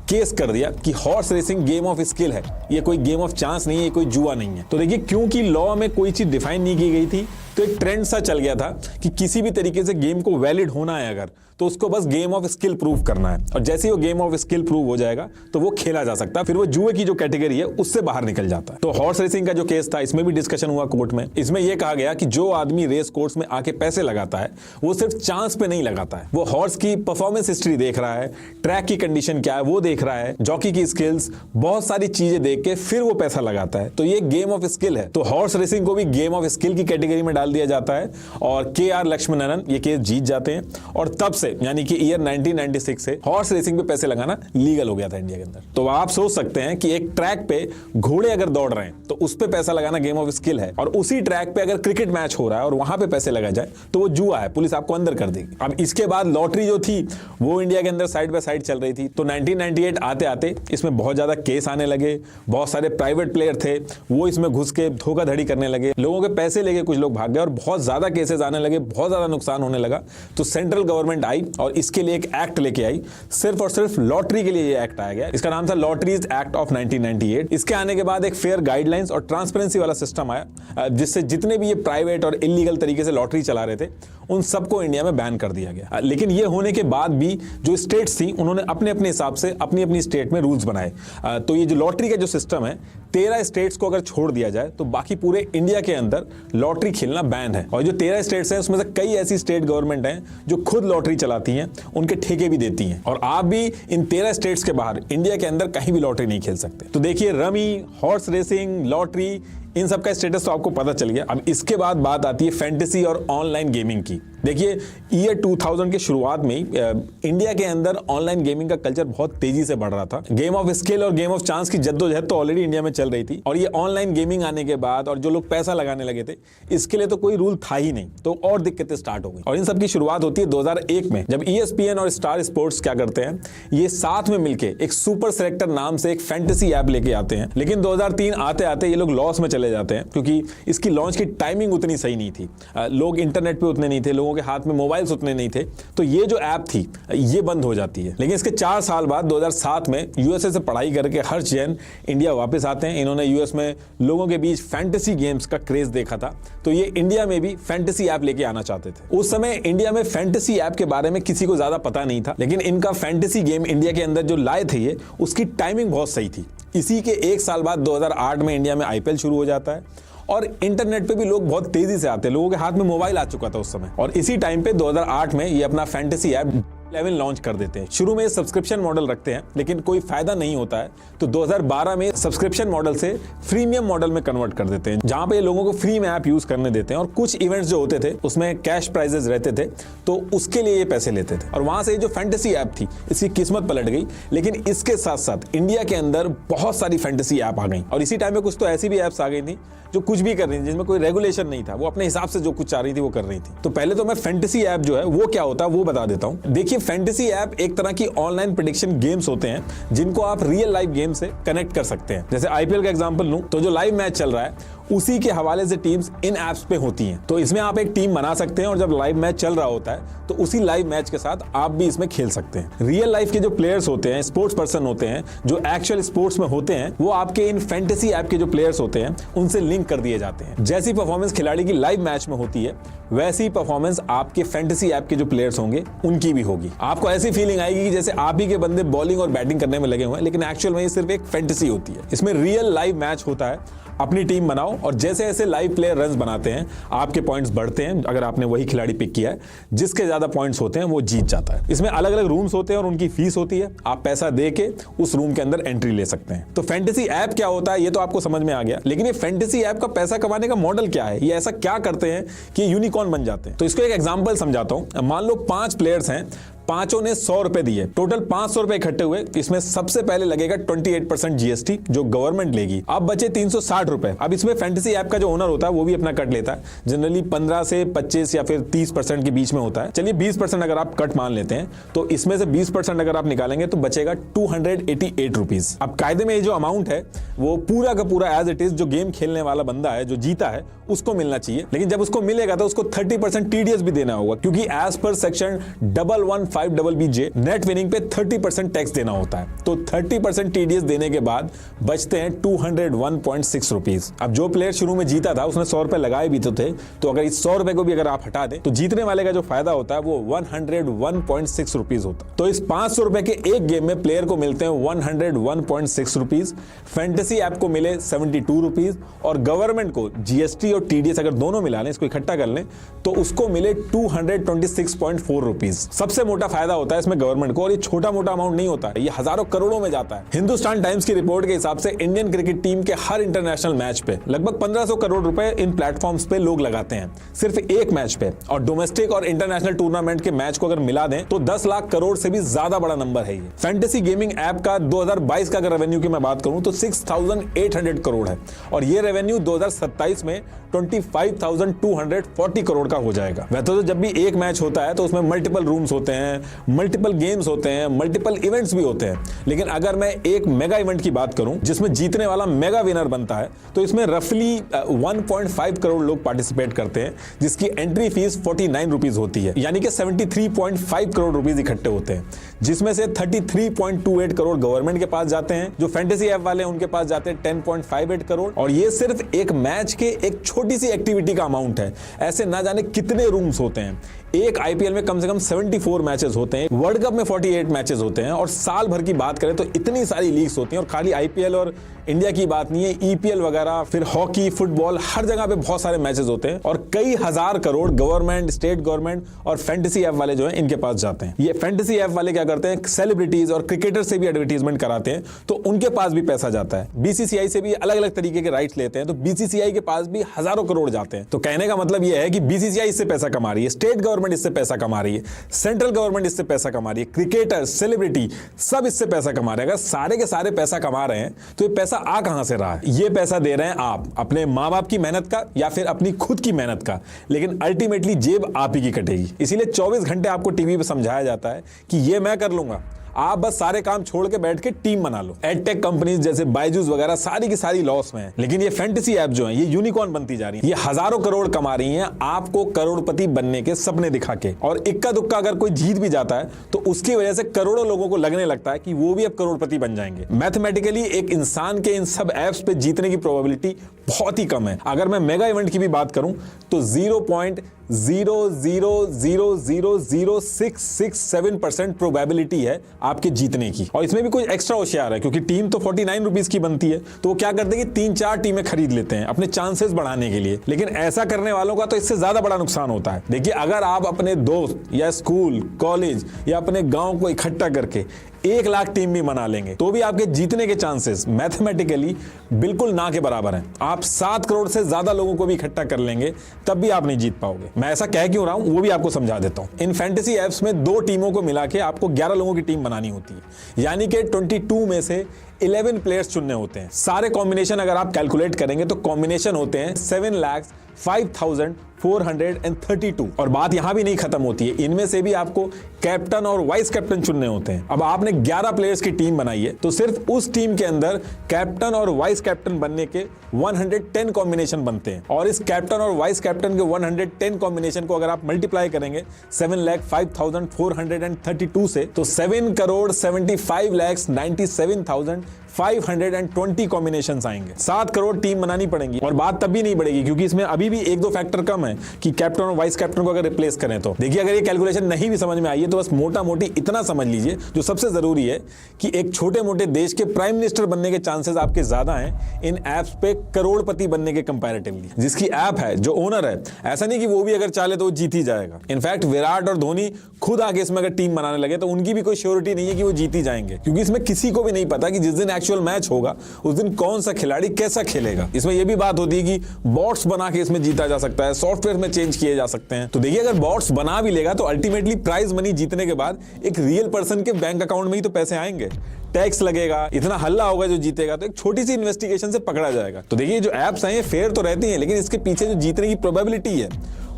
केस कर दिया कि horse racing game of skill है, ये कोई गेम ऑफ चांस नहीं है, ये कोई जुआ नहीं है। तो देखिए, क्योंकि लॉ में कोई चीज डिफाइन नहीं की गई थी तो एक ट्रेंड सा चल गया था कि किसी भी तरीके से गेम को वैलिड होना है अगर, तो उसको बस गेम ऑफ स्किल प्रूव करना है, और जैसे ही वो गेम ऑफ स्किल प्रूव हो जाएगा तो वो खेला जा सकता है, फिर वो जुए की जो कैटेगरी है उससे बाहर निकल जाता है। तो हॉर्स रेसिंग का जो केस था, इसमें भी डिस्कशन हुआ कोर्ट में। इसमें यह कहा गया कि जो आदमी रेस कोर्स में आके पैसे लगाता है वो सिर्फ चांस पे नहीं लगाता है, वो हॉर्स की परफॉर्मेंस हिस्ट्री देख रहा है, ट्रैक की कंडीशन क्या है वो देख रहा है, जॉकी की स्किल्स, बहुत सारी चीजें देख के फिर वो पैसा लगाता है। तो ये गेम ऑफ स्किल है। तो हॉर्स रेसिंग को भी गेम ऑफ स्किल की कैटेगरी में डाल दिया जाता है, और के.आर. लक्ष्मणन ये केस जीत जाते हैं, और तब से यानी कि ईयर 1996 से हॉर्स रेसिंग पे पैसे लगाना लीगल हो गया था इंडिया के अंदर। तो आप सोच सकते हैं कि एक ट्रैक पे घोड़े अगर दौड़ रहे हैं तो उस पे पैसा लगाना गेम ऑफ स्किल है, और उसी ट्रैक पे अगर क्रिकेट मैच हो रहा है और वहां पे पैसे लगाए जाए तो वो जुआ है, पुलिस आपको अंदर कर देगी। अब इसके बाद लॉटरी जो थी वो इंडिया के अंदर साइड बाय साइड चल रही थी। तो 1998 आते आते इसमें बहुत ज्यादा केस आने लगे, बहुत सारे प्राइवेट प्लेयर थे वो इसमें घुस के धोखाधड़ी करने लगे, लोगों के पैसे लेके कुछ लोग भाग गए और बहुत ज्यादा केसेस आने लगे, बहुत ज्यादा नुकसान होने लगा। तो सेंट्रल गवर्नमेंट आई और इसके लिए एक एक्ट लेके आई, सिर्फ और सिर्फ लॉटरी के लिए ये एक्ट आया गया। इसका नाम था लॉटरीज एक्ट ऑफ 1998। इसके आने के बाद एक फेयर गाइडलाइंस और ट्रांसपेरेंसी वाला सिस्टम आया, जिससे जितने भी ये प्राइवेट और इलीगल तरीके से लॉटरी चला रहे थे उन सबको इंडिया में बैन कर दिया गया। लेकिन ये होने के बाद भी जो स्टेट्स थी उन्होंने अपने अपने हिसाब से अपनी अपनी स्टेट में रूल्स बनाए। तो ये जो लॉटरी का जो सिस्टम है, 13 स्टेट्स को अगर छोड़ दिया जाए तो बाकी पूरे इंडिया के अंदर लॉटरी खेलना बैन है। और जो 13 स्टेट्स हैं उसमें से कई ऐसी स्टेट गवर्नमेंट हैं जो खुद लॉटरी चलाती हैं, उनके ठेके भी देती हैं, और आप भी इन 13 स्टेट्स के बाहर इंडिया के अंदर कहीं भी लॉटरी नहीं खेल सकते। तो देखिए, रमी, हॉर्स रेसिंग, लॉटरी, इन सब का स्टेटस तो आपको पता चल गया। अब इसके बाद बात आती है फैंटेसी और ऑनलाइन गेमिंग की। देखिए, ईयर 2000 के शुरुआत में इंडिया के अंदर ऑनलाइन गेमिंग का कल्चर बहुत तेजी से बढ़ रहा था। गेम ऑफ स्किल और गेम ऑफ चांस की जद्दोजहद तो ऑलरेडी इंडिया में चल रही थी, और ये ऑनलाइन गेमिंग आने के बाद और जो लोग पैसा लगाने लगे थे इसके लिए तो कोई रूल था ही नहीं, तो और दिक्कतें स्टार्ट हो गई। और इन सब की शुरुआत होती है 2001 में, जब ESPN और स्टार स्पोर्ट्स क्या करते हैं, ये साथ में मिलके एक सुपर सेलेक्टर नाम से एक फैंटेसी ऐप लेके आते हैं। लेकिन 2003 आते आते ये लोग लॉस में चले जाते हैं, क्योंकि इसकी लॉन्च की टाइमिंग उतनी सही नहीं थी, लोग इंटरनेट पे उतने नहीं थे, लोगों लोगों के हाथ में मोबाइल्स उतने नहीं थे, तो ये जो ऐप थी ये बंद हो जाती है। लेकिन इसके 4 साल बाद 2007 में यूएसए से पढ़ाई करके हर्ष जैन इंडिया वापस आते हैं। इन्होंने यूएस में लोगों के बीच फैंटेसी गेम्स का क्रेज देखा था, तो ये इंडिया में भी फैंटेसी ऐप लेके आना चाहते थे। उस समय इंडिया में फैंटेसी ऐप के बारे में किसी को ज्यादा पता नहीं था, लेकिन इनका फैंटेसी गेम इंडिया के अंदर जो लाए थे ये, उसकी टाइमिंग बहुत सही थी। इसी के 1 साल बाद 2008 में इंडिया में आईपीएल शुरू हो जाता है और इंटरनेट पे भी लोग बहुत तेजी से आते हैं। लोगों के हाथ में मोबाइल आ चुका था उस समय, और इसी टाइम पे 2008 में ये अपना फैंटेसी ऐप 11 लॉन्च कर देते हैं। शुरू में सब्सक्रिप्शन मॉडल रखते हैं, लेकिन कोई फायदा नहीं होता है, तो 2012 में सब्सक्रिप्शन मॉडल से फ्रीमियम मॉडल में कन्वर्ट कर देते हैं, जहां पे लोगों को फ्री में ऐप यूज करने देते हैं, और कुछ इवेंट्स जो होते थे उसमें कैश प्राइजेस रहते थे, तो उसके लिए ये पैसे लेते थे। और वहां से जो फैंटेसी ऐप थी इसकी किस्मत पलट गई। लेकिन इसके साथ साथ इंडिया के अंदर बहुत सारी फैंटेसी ऐप आ गई, और इसी टाइम में कुछ तो ऐसी भी ऐप्स आ गई थी जो कुछ भी कर रही थी, जिसमें कोई रेगुलेशन नहीं था, वो अपने हिसाब से जो कुछ चाह रही थी वो कर रही थी। तो पहले तो मैं फैंटेसी ऐप जो है वो क्या होता है वो बता देता हूं। देखिए, फैंटेसी ऐप एक तरह की ऑनलाइन प्रेडिक्शन गेम्स होते हैं, जिनको आप रियल लाइफ गेम से कनेक्ट कर सकते हैं। जैसे आईपीएल का एग्जांपल लूं, तो जो लाइव मैच चल रहा है उसी के हवाले से टीम्स इन ऐप्स पे होती हैं। तो इसमें आप एक टीम बना सकते हैं, और जब लाइव मैच चल रहा होता है तो उसी लाइव मैच के साथ आप भी इसमें खेल सकते हैं। रियल लाइफ के जो प्लेयर्स होते हैं, स्पोर्ट्स पर्सन होते हैं, जो एक्चुअल स्पोर्ट्स में होते हैं, वो आपके इन फैंटेसी ऐप के जो प्लेयर्स होते हैं उनसे लिंक कर दिए जाते हैं। जैसी परफॉर्मेंस खिलाड़ी की लाइव मैच में होती है, वैसी परफॉर्मेंस आपके फैंटेसी ऐप के जो प्लेयर्स होंगे उनकी भी होगी। आपको ऐसी फीलिंग आएगी कि जैसे आप ही के बंदे बॉलिंग और बैटिंग करने में लगे हुए हैं, लेकिन एक्चुअल में ये सिर्फ एक फैंटेसी होती है। इसमें रियल लाइव मैच होता है, अपनी टीम बनाओ, और जैसे जैसे लाइव प्लेयर रन्स बनाते हैं आपके पॉइंट्स बढ़ते हैं। अगर आपने वही खिलाड़ी पिक किया है, जिसके ज्यादा पॉइंट्स होते हैं वो जीत जाता है। इसमें अलग अलग रूम्स होते हैं और उनकी फीस होती है, आप पैसा दे के उस रूम के अंदर एंट्री ले सकते हैं। तो फैंटेसी ऐप क्या होता है ये तो आपको समझ में आ गया, लेकिन ये फैंटेसी ऐप का पैसा कमाने का मॉडल क्या है, ये ऐसा क्या करते हैं कि यूनिकॉर्न बन जाते हैं। तो इसको एक एग्जांपल समझाता हूं। मान लो 5 प्लेयर्स हैं, पांचों ने 100 रुपए दिए, टोटल 500 रुपए इकट्ठे हुए। इसमें सबसे पहले लगेगा 28% जीएसटी जो गवर्नमेंट लेगी। अब बचे 360 रुपए। अब इसमें फैंटेसी ऐप का जो ओनर होता है वो भी अपना कट लेता है, जनरली 15 से 25 या फिर 30% के बीच में होता है। चलिए 20% अगर आप कट मान लेते हैं, तो इसमें से 20% अगर आप निकालेंगे तो बचेगा 288 रुपीज। अब कायदे में ये जो अमाउंट है वो पूरा का पूरा एज इट इज जो गेम खेलने वाला बंदा है, जो जीता है, उसको मिलना चाहिए। लेकिन जब उसको मिलेगा तो उसको 30% टीडीएस भी देना होगा, क्योंकि as per section 115BJ net winning पे 30% टैक्स देना होता है। तो 30% टीडीएस देने के बाद बचते हैं 201.6 रुपीज। अब जो प्लेयर शुरू में जीता था उसने 100 रुपए लगाए भी तो थे, तो अगर इस 100 रुपए को भी अगर आप हटा दें तो जीतने वाले का जो फायदा होता है वो 101.6 रुपीज होता है। तो इस 500 रुपए के एक गेम में प्लेयर को मिलते हैं 101.6 रुपीज, फैंटेसी ऐप को मिले 72 रुपीज, और गवर्नमेंट को जीएसटी और टीडीएस अगर दोनों मिला लें, इसको इकट्ठा कर लें, तो उसको मिले 226.4 रुपीज। सबसे मोटा फायदा होता है इसमें गवर्नमेंट को, और ये छोटा मोटा अमाउंट नहीं होता है, ये हजारों करोड़ों में जाता है। हिंदुस्तान टाइम्स की रिपोर्ट के हिसाब से इंडियन क्रिकेट टीम के हर इंटरनेशनल मैच पे लगभग 1500 करोड़ रुपए इन प्लेटफॉर्म्स पे लोग लगाते हैं, सिर्फ एक मैच पे। और डोमेस्टिक और इंटरनेशनल टूर्नामेंट के मैच को अगर मिला दें तो 10 लाख करोड़ से भी ज्यादा बड़ा नंबर है ये। फैंटेसी गेमिंग ऐप का 2022 का अगर रेवेन्यू की मैं बात करूं तो 6800 करोड़ है, और ये रेवेन्यू 2027 में 25,240 करोड़ का हो जाएगा। वैसे तो जब भी एक मैच होता है तो उसमें मल्टीपल रूम्स होते हैं, मल्टीपल गेम्स होते हैं, मल्टीपल इवेंट्स भी होते हैं, लेकिन अगर मैं एक मेगा इवेंट की बात करूं जिसमें जीतने वाला मेगा विनर बनता है, तो इसमें रफली 1.5 करोड़ लोग पार्टिसिपेट करते हैं, जिसकी एंट्री फीस 49 रुपीज होती है, यानी कि 73.5 करोड़ रुपीज इकट्ठे होते हैं, जिसमें से 33.28 करोड़ गवर्नमेंट के पास जाते हैं। जो फैंटेसी ऐप वाले उनके पास जाते हैं 10.58 करोड़, और ये सिर्फ एक मैच के एक छोटी सी एक्टिविटी का अमाउंट है। ऐसे ना जाने कितने रूम्स होते हैं। एक आईपीएल में कम से कम 74 मैचेस होते हैं, वर्ल्ड कप में 48 मैचेस होते हैं, और साल भर की बात करें तो इतनी सारी लीग्स होती हैं। और खाली आईपीएल और इंडिया की बात नहीं है, ईपीएल वगैरह, फिर हॉकी, फुटबॉल, हर जगह पे बहुत सारे मैचेस होते हैं, और कई हजार करोड़ गवर्नमेंट, स्टेट गवर्नमेंट और फैंटेसी ऐप वाले जो है इनके पास जाते हैं। ये फैंटेसी ऐप वाले क्या करते हैं, सेलिब्रिटीज और क्रिकेटर से भी एडवर्टीजमेंट कराते हैं, तो उनके पास भी पैसा जाता है। बीसीसीआई से भी अलग अलग तरीके के राइट्स लेते हैं, तो बीसीसीआई के पास भी हजारों करोड़ जाते हैं। तो कहने का मतलब यह है कि बीसीसीआई इससे पैसा कमा रही है, स्टेट गवर्नमेंट इससे पैसा कमा रही है, सेंट्रल गवर्नमेंट इससे पैसा कमा रही है, क्रिकेटर, सेलिब्रिटी सब इससे पैसा कमा रहे हैं। अगर सारे के सारे पैसा कमा रहे हैं तो ये पैसा आ कहां से रहा है? ये पैसा दे रहे हैं आप अपने माँ बाप की मेहनत का या फिर अपनी खुद की मेहनत का, लेकिन अल्टीमेटली जेब आप ही की कटेगी। इसीलिए 24 घंटे आपको टीवी पे समझाया जाता है कि ये मैं कर लूंगा, आप बस सारे काम छोड़ के बैठ के टीम बना लो। एडटेक कंपनीज जैसे बायजूस वगैरह सारी की सारी लॉस में है, लेकिन ये फैंटेसी ऐप जो है ये यूनिकॉर्न बनती जा रही है। ये हजारों करोड़ कमा रही हैं आपको करोड़पति बनने के सपने दिखा के। और इक्का दुक्का अगर कोई जीत भी जाता है तो उसकी वजह से करोड़ों लोगों को लगने लगता है कि वो भी अब करोड़पति बन जाएंगे। मैथमेटिकली एक इंसान के इन सब ऐप्स पे जीतने की प्रोबेबिलिटी बहुत ही कम है। अगर मैं मेगा इवेंट की भी बात करूं तो 0.0000667% प्रोबेबिलिटी है आपके जीतने की। और इसमें भी कोई एक्स्ट्रा होशियार है, क्योंकि टीम तो 49 रुपीस की बनती है, तो वो क्या करते हैं कि 3-4 टीमें खरीद लेते हैं अपने चांसेस बढ़ाने के लिए। लेकिन ऐसा करने वालों का तो इससे ज्यादा बड़ा नुकसान होता है। देखिए, अगर आप अपने दोस्त या स्कूल कॉलेज या अपने गांव को इकट्ठा करके 1 लाख टीम भी बना लेंगे तो भी आपके जीतने के चांसेस मैथमेटिकली बिल्कुल ना के बराबर हैं। आप 7 करोड़ से ज्यादा लोगों को भी इकट्ठा कर लेंगे तब भी आप नहीं जीत पाओगे। मैं ऐसा कह क्यों रहा हूं वो भी आपको समझा देता हूं। इन फैंटेसी ऐप्स में 2 टीमों को मिला के आपको 11 लोगों की टीम बनानी होती है, यानी कि 22 में से 11 प्लेयर्स चुनने होते हैं। सारे कॉम्बिनेशन अगर आप कैलकुलेट करेंगे तो कॉम्बिनेशन होते हैं 7,05,432। और बात यहां भी नहीं खत्म होती है, इनमें से भी आपको कैप्टन और वाइस कैप्टन चुनने होते हैं। अब आपने 11 प्लेयर्स की टीम बनाई है तो सिर्फ उस टीम के अंदर कैप्टन और वाइस कैप्टन बनने के 110 कॉम्बिनेशन बनते हैं। और इस कैप्टन और वाइस कैप्टन के 110 कॉम्बिनेशन को अगर आप मल्टीप्लाई करेंगे 7,05,432 से तो 7,97,97,520 कॉम्बिनेशंस आएंगे। 7 करोड़ टीम बनानी पड़ेंगी। और बात तब भी नहीं बढ़ेगी क्योंकि इसमें अभी भी 1-2 फैक्टर कम है कि कैप्टन और वाइस कैप्टन को अगर रिप्लेस करें तो। देखिए, अगर ये कैलकुलेशन नहीं भी समझ में आई है तो बस मोटा मोटी इतना समझ लीजिए, जो सबसे जरूरी है कि एक छोटे मोटे देश के प्राइम मिनिस्टर बनने के चांसेस आपके ज्यादा हैं इन एप्स पे करोड़पति बनने के कंपैरेटिवली। जिसकी ऐप है, जो ओनर है, ऐसा नहीं कि वो भी अगर चाहे तो वो जीत ही जाएगा। इनफैक्ट विराट और धोनी खुद आगे इसमें अगर टीम बनाने लगे तो उनकी भी कोई श्योरिटी नहीं है कि वो जीत ही जाएंगे, क्योंकि इसमें किसी को भी नहीं पता कि जिस दिन एक्चुअल मैच होगा उस दिन कौन सा खिलाड़ी कैसा खेलेगा। इसमें यह भी बात होती है कि बॉट्स बना के इसमें जीता जा सकता है, सॉफ्टवेयर में चेंज किए जा सकते हैं। तो देखिए, अगर बॉट्स बना भी लेगा तो अल्टीमेटली प्राइज मनी जीतने के बाद एक रियल पर्सन के बैंक अकाउंट में ही तो पैसे आएंगे। टैक्स लगेगा, इतना हल्ला होगा जो जीतेगा, तो एक छोटी सी इन्वेस्टिगेशन से पकड़ा जाएगा। तो देखिए, जो एप्स हैं ये फेयर तो रहती हैं, लेकिन इसके पीछे जो जीतने की प्रोबेबिलिटी है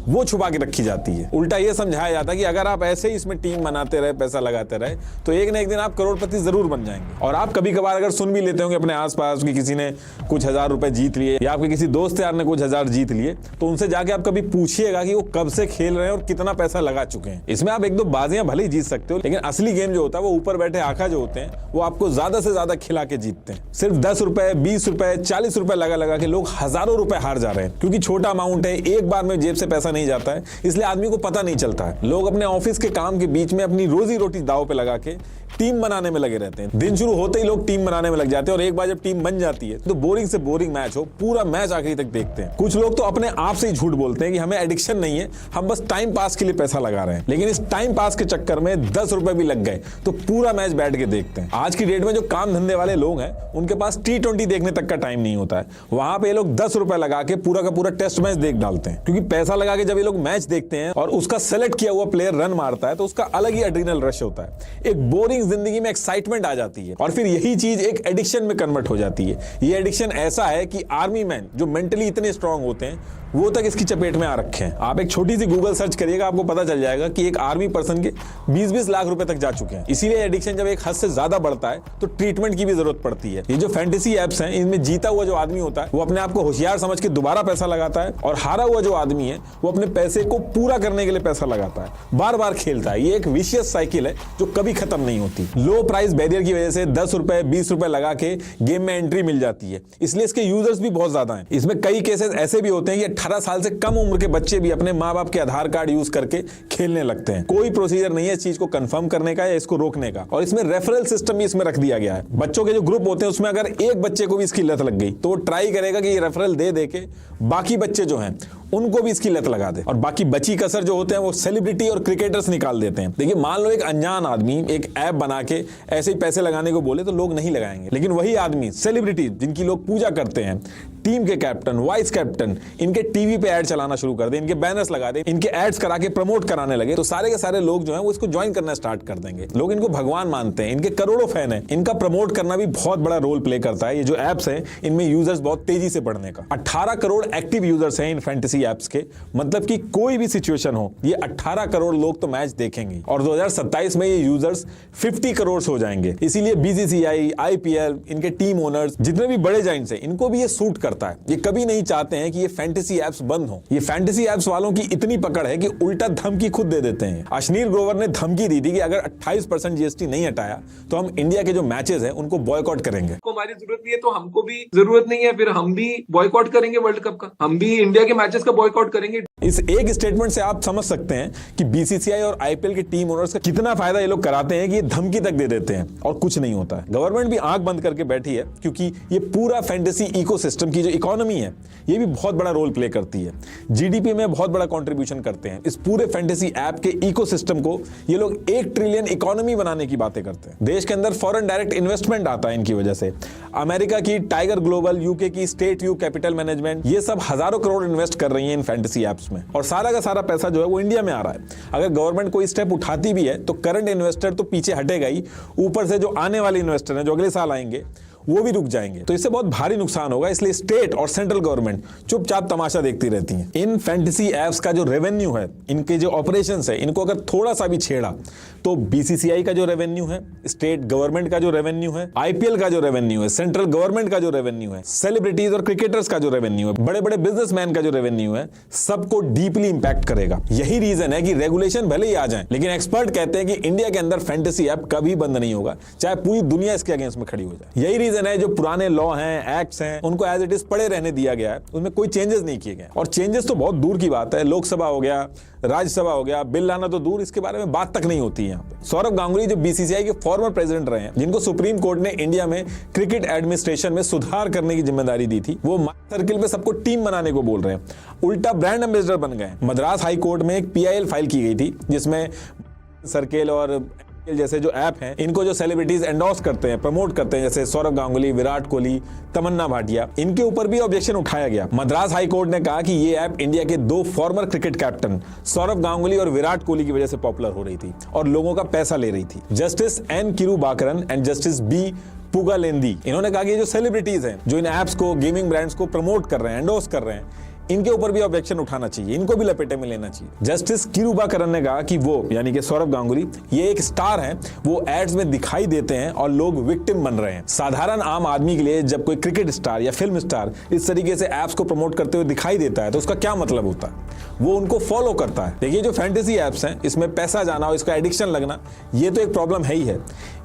वो छुपा के रखी जाती है। उल्टा ये समझाया जाता है कि अगर आप ऐसे ही इसमें टीम बनाते रहे, पैसा लगाते रहे, तो एक ना एक दिन आप करोड़पति जरूर बन जाएंगे। और आप कभी कभार अगर सुन भी लेते होंगे अपने आसपास कि किसी ने कुछ हजार रुपए जीत लिए या आपके किसी दोस्त यार ने कुछ हजार जीत लिए, तो उनसे जाके आप कभी पूछिएगा कि वो कब से खेल रहे हैं और कितना पैसा लगा चुके हैं। इसमें आप 1-2 बाजियां भले ही जीत सकते हो, लेकिन असली गेम जो होता है वो ऊपर बैठे आका जो होते हैं वो आपको ज्यादा से ज्यादा खिला के जीतते हैं। सिर्फ 10 रुपए, 20 रुपए, 40 रुपए लगा के लोग हजारों रुपए हार जा रहे हैं, क्योंकि छोटा अमाउंट है, एक बार में जेब से पैसा नहीं जाता है, इसलिए आदमी को पता नहीं चलता है। लोग अपने ऑफिस के काम के बीच में अपनी रोजी रोटी दांव पे लगा के टीम बनाने में लगे रहते हैं। दिन शुरू होते ही लोग टीम बनाने में लग जाते हैं और एक बार जब टीम बन जाती है तो बोरिंग से बोरिंग मैच हो, पूरा मैच आखिरी तक देखते हैं। कुछ लोग तो अपने आप से ही झूठ बोलते हैं कि हमें एडिक्शन नहीं है, हम बस टाइम पास के लिए पैसा लगा रहे हैं। लेकिन इस टाइम पास के चक्कर में 10 रुपए भी लग गए तो पूरा मैच बैठ के देखते हैं। आज की डेट में जो काम धंधे वाले लोग हैं उनके पास T20 देखने तक का टाइम नहीं होता है। वहां पे ये लोग 10 रुपए लगा के पूरा का पूरा टेस्ट मैच देख डालते हैं, क्योंकि पैसा लगा के जब ये लोग मैच देखते हैं और उसका सेलेक्ट किया हुआ प्लेयर रन मारता है तो उसका अलग ही एड्रिनल रश होता है। एक बोरिंग जिंदगी में एक्साइटमेंट आ जाती है और फिर यही चीज एक एडिक्शन में कन्वर्ट हो जाती है। ये एडिक्शन ऐसा है कि आर्मी मैन जो मेंटली इतने स्ट्रांग होते हैं वो तक इसकी चपेट में आ रखे हैं। आप एक छोटी सी गूगल सर्च करिएगा, आपको पता चल जाएगा कि एक आर्मी पर्सन के 20-20 लाख रुपए तक जा चुके हैं। इसीलिए एडिक्शन जब एक हद से ज्यादा बढ़ता है तो ट्रीटमेंट की भी जरूरत पड़ती है। ये जो फैंटेसी एप्स हैं इनमें जीता हुआ जो आदमी होता है वो अपने आप को होशियार समझ के दोबारा पैसा लगाता है, और हारा हुआ जो आदमी है वो अपने पैसे को पूरा करने के लिए पैसा लगाता है, बार बार खेलता है। ये एक विशियस साइकिल है जो कभी खत्म नहीं होती। लो प्राइस बैरियर की वजह से 10 रुपए 20 रुपए लगा के गेम में एंट्री मिल जाती है, इसलिए इसके यूजर्स भी बहुत ज्यादा हैं। इसमें कई केसेस ऐसे भी होते हैं कि 18 साल से कम उम्र के बच्चे भी अपने माँ बाप के आधार कार्ड यूज करके खेलने लगते हैं। कोई प्रोसीजर नहीं है इस चीज को कंफर्म करने का या इसको रोकने का, और इसमें रेफरल सिस्टम भी इसमें रख दिया गया है। बच्चों के जो ग्रुप होते हैं उसमें अगर एक बच्चे को भी इसकी लत लग गई तो वो ट्राई करेगा कि ये रेफरल दे के बाकी बच्चे जो हैं उनको भी इसकी लत लगा दे, और बाकी बची कसर जो होते हैं वो सेलिब्रिटी और क्रिकेटर्स निकाल देते हैं। देखिए, मान लो एक अनजान आदमी एक ऐप बना के ऐसे ही पैसे लगाने को बोले तो लोग नहीं लगाएंगे, लेकिन वही आदमी सेलिब्रिटी जिनकी लोग पूजा करते हैं, टीम के कैप्टन, वाइस कैप्टन, इनके टीवी पे ऐड चलाना शुरू कर दे, इनके बैनर्स लगा दे, इनके एड्स करा के प्रमोट कराने लगे, तो सारे के सारे लोग जो हैं वो इसको ज्वाइन करना स्टार्ट कर देंगे। लोग इनको भगवान मानते हैं, इनके करोड़ों फैन हैं। इनका प्रमोट करना भी बहुत बड़ा रोल प्ले करता है। ये जो एप्स हैं इनमें यूजर्स बहुत तेजी से बढ़ने का। 18 करोड़ एक्टिव यूजर्स हैं इन फैंटेसी ऐप्स के, मतलब कि कोई भी सिचुएशन हो ये 18 करोड़ लोग तो मैच देखेंगे और 2027 में ये यूजर्स 50 करोड़ हो जाएंगे। इसीलिए बीसीसीआई, आईपीएल, इनके टीम ओनर्स, जितने भी बड़े जाइंट्स हैं, इनको भी ये सूट करता है। ये कभी नहीं चाहते हैं कि ये फैंटेसी ऐप्स बंद हो। ये फैंटेसी ऐप्स वालों की इतनी पकड़ है कि उल्टा धमकी खुद दे देते हैं। अश्नीर ग्रोवर ने धमकी दी थी कि अगर 28% जीएसटी नहीं हटाया तो हम इंडिया के जो मैचेस हैं उनको बॉयकॉट करेंगे। हमारी जरूरत नहीं है तो हमको भी जरूरत नहीं है, फिर हम भी बॉयकॉट करेंगे वर्ल्ड कप का, हम भी इंडिया के मैचेस का बॉयकॉट करेंगे। इस एक स्टेटमेंट से आप समझ सकते हैं कि बीसीसीआई और आईपीएल के टीम ओनर्स का कितना फायदा ये लोग कराते हैं कि ये धमकी तक दे देते हैं और कुछ नहीं होता है। गवर्नमेंट भी आंख बंद करके बैठी है क्योंकि ये पूरा फैंटेसी इकोसिस्टम की जो इकोनॉमी है ये भी बहुत बड़ा रोल प्ले करती है। जीडीपी में बहुत बड़ा कंट्रीब्यूशन करते हैं। इस पूरे फैंटेसी ऐप के इकोसिस्टम को ये लोग 1 ट्रिलियन इकोनॉमी बनाने की बातें करते हैं। देश के अंदर फॉरेन डायरेक्ट इन्वेस्टमेंट आता है इनकी वजह से। अमेरिका की टाइगर ग्लोबल, यूके की स्टेट व्यू कैपिटल मैनेजमेंट, ये सब हजारों करोड़ इन्वेस्ट कर रही है इन फैंटेसी ऐप्स में और सारा का सारा पैसा जो है वो इंडिया में आ रहा है। अगर गवर्नमेंट कोई स्टेप उठाती भी है तो करंट इन्वेस्टर तो पीछे हटेगा ही, ऊपर से जो आने वाले इन्वेस्टर हैं जो अगले साल आएंगे वो भी रुक जाएंगे। तो इससे बहुत भारी नुकसान होगा। इसलिए स्टेट और सेंट्रल गवर्नमेंट चुपचाप तमाशा देखती रहती हैं। इन फैंटेसी ऐप्स का जो रेवेन्यू है, इनके जो ऑपरेशंस है, इनको अगर थोड़ा सा भी छेड़ा तो बीसीसीआई का जो रेवेन्यू है, स्टेट गवर्नमेंट का जो रेवेन्यू है, आईपीएल का जो रेवेन्यू है, सेंट्रल गवर्नमेंट का जो रेवेन्यू है, सेलिब्रिटीज और क्रिकेटर्स का जो रेवेन्यू है, बड़े बड़े बिजनेसमैन का जो रेवेन्यू है, सबको डीपली इंपैक्ट करेगा। यही रीजन है कि रेगुलेशन भले ही आ जाए, लेकिन एक्सपर्ट कहते हैं कि इंडिया के अंदर फैंटेसी ऐप कभी बंद नहीं होगा, चाहे पूरी दुनिया इसके अगेंस्ट में खड़ी हो जाए। यही रीजन है जो पुराने लॉ हैं, एक्ट्स हैं, उनको एज इट इज पड़े रहने दिया गया है, उसमें कोई चेंजेस नहीं किए गए। और चेंजेस तो बहुत दूर की बात है, लोकसभा हो गया, राज्यसभा हो गया, बिल लाना तो दूर, इसके बारे में बात तक नहीं होती है यहाँ पे। सौरभ गांगुली जो बीसीसीआई के फॉर्मर प्रेसिडेंट रहे हैं, जिनको सुप्रीम कोर्ट ने इंडिया में क्रिकेट एडमिनिस्ट्रेशन में सुधार करने की जिम्मेदारी दी थी, वो सर्किल पे सबको टीम बनाने को बोल रहे हैं, उल्टा ब्रांड एम्बेसडर बन गए। मद्रास हाई कोर्ट में एक पीआईएल फाइल की गई थी जिसमें सर्किल और जैसे जो ऐप हैं, इनको जो सेलिब्रिटीज एंडोर्स करते हैं, प्रमोट करते हैं, जैसे सौरभ गांगुली, विराट कोहली, तमन्ना भाटिया, इनके ऊपर भी ऑब्जेक्शन उठाया गया। मद्रास हाई कोर्ट ने कहा कि ये ऐप इंडिया के 2 former cricket captain Saurabh Ganguly और विराट कोहली की वजह से पॉपुलर हो रही थी और लोगों का पैसा ले रही थी। Justice N Kirubakaran and justice B Pugalendhi, इन्होंने कहा कि ये जो सेलिब्रिटीज हैं जो इन ऐप्स को, गेमिंग ब्रांड्स को प्रमोट कर रहे हैं, एंडोर्स कर रहे हैं, इनके ऊपर भी ऑब्जेक्शन उठाना चाहिए, इनको भी लपेटे में लेना चाहिए। जस्टिस किरुबाकरन ने कहा कि वो, यानी कि सौरभ गांगुली, ये एक स्टार हैं, वो एड्स में दिखाई देते हैं और लोग विक्टिम बन रहे हैं। साधारण आम आदमी के लिए जब कोई क्रिकेट स्टार या फिल्म स्टार इस तरीके से एप्स को प्रमोट करते हुए दिखाई देता है तो उसका क्या मतलब होता है? वो उनको फॉलो करता है। देखिए, जो फैंटेसी ऐप्स हैं, इसमें पैसा जाना और इसका एडिक्शन लगना, ये तो एक प्रॉब्लम है ही है,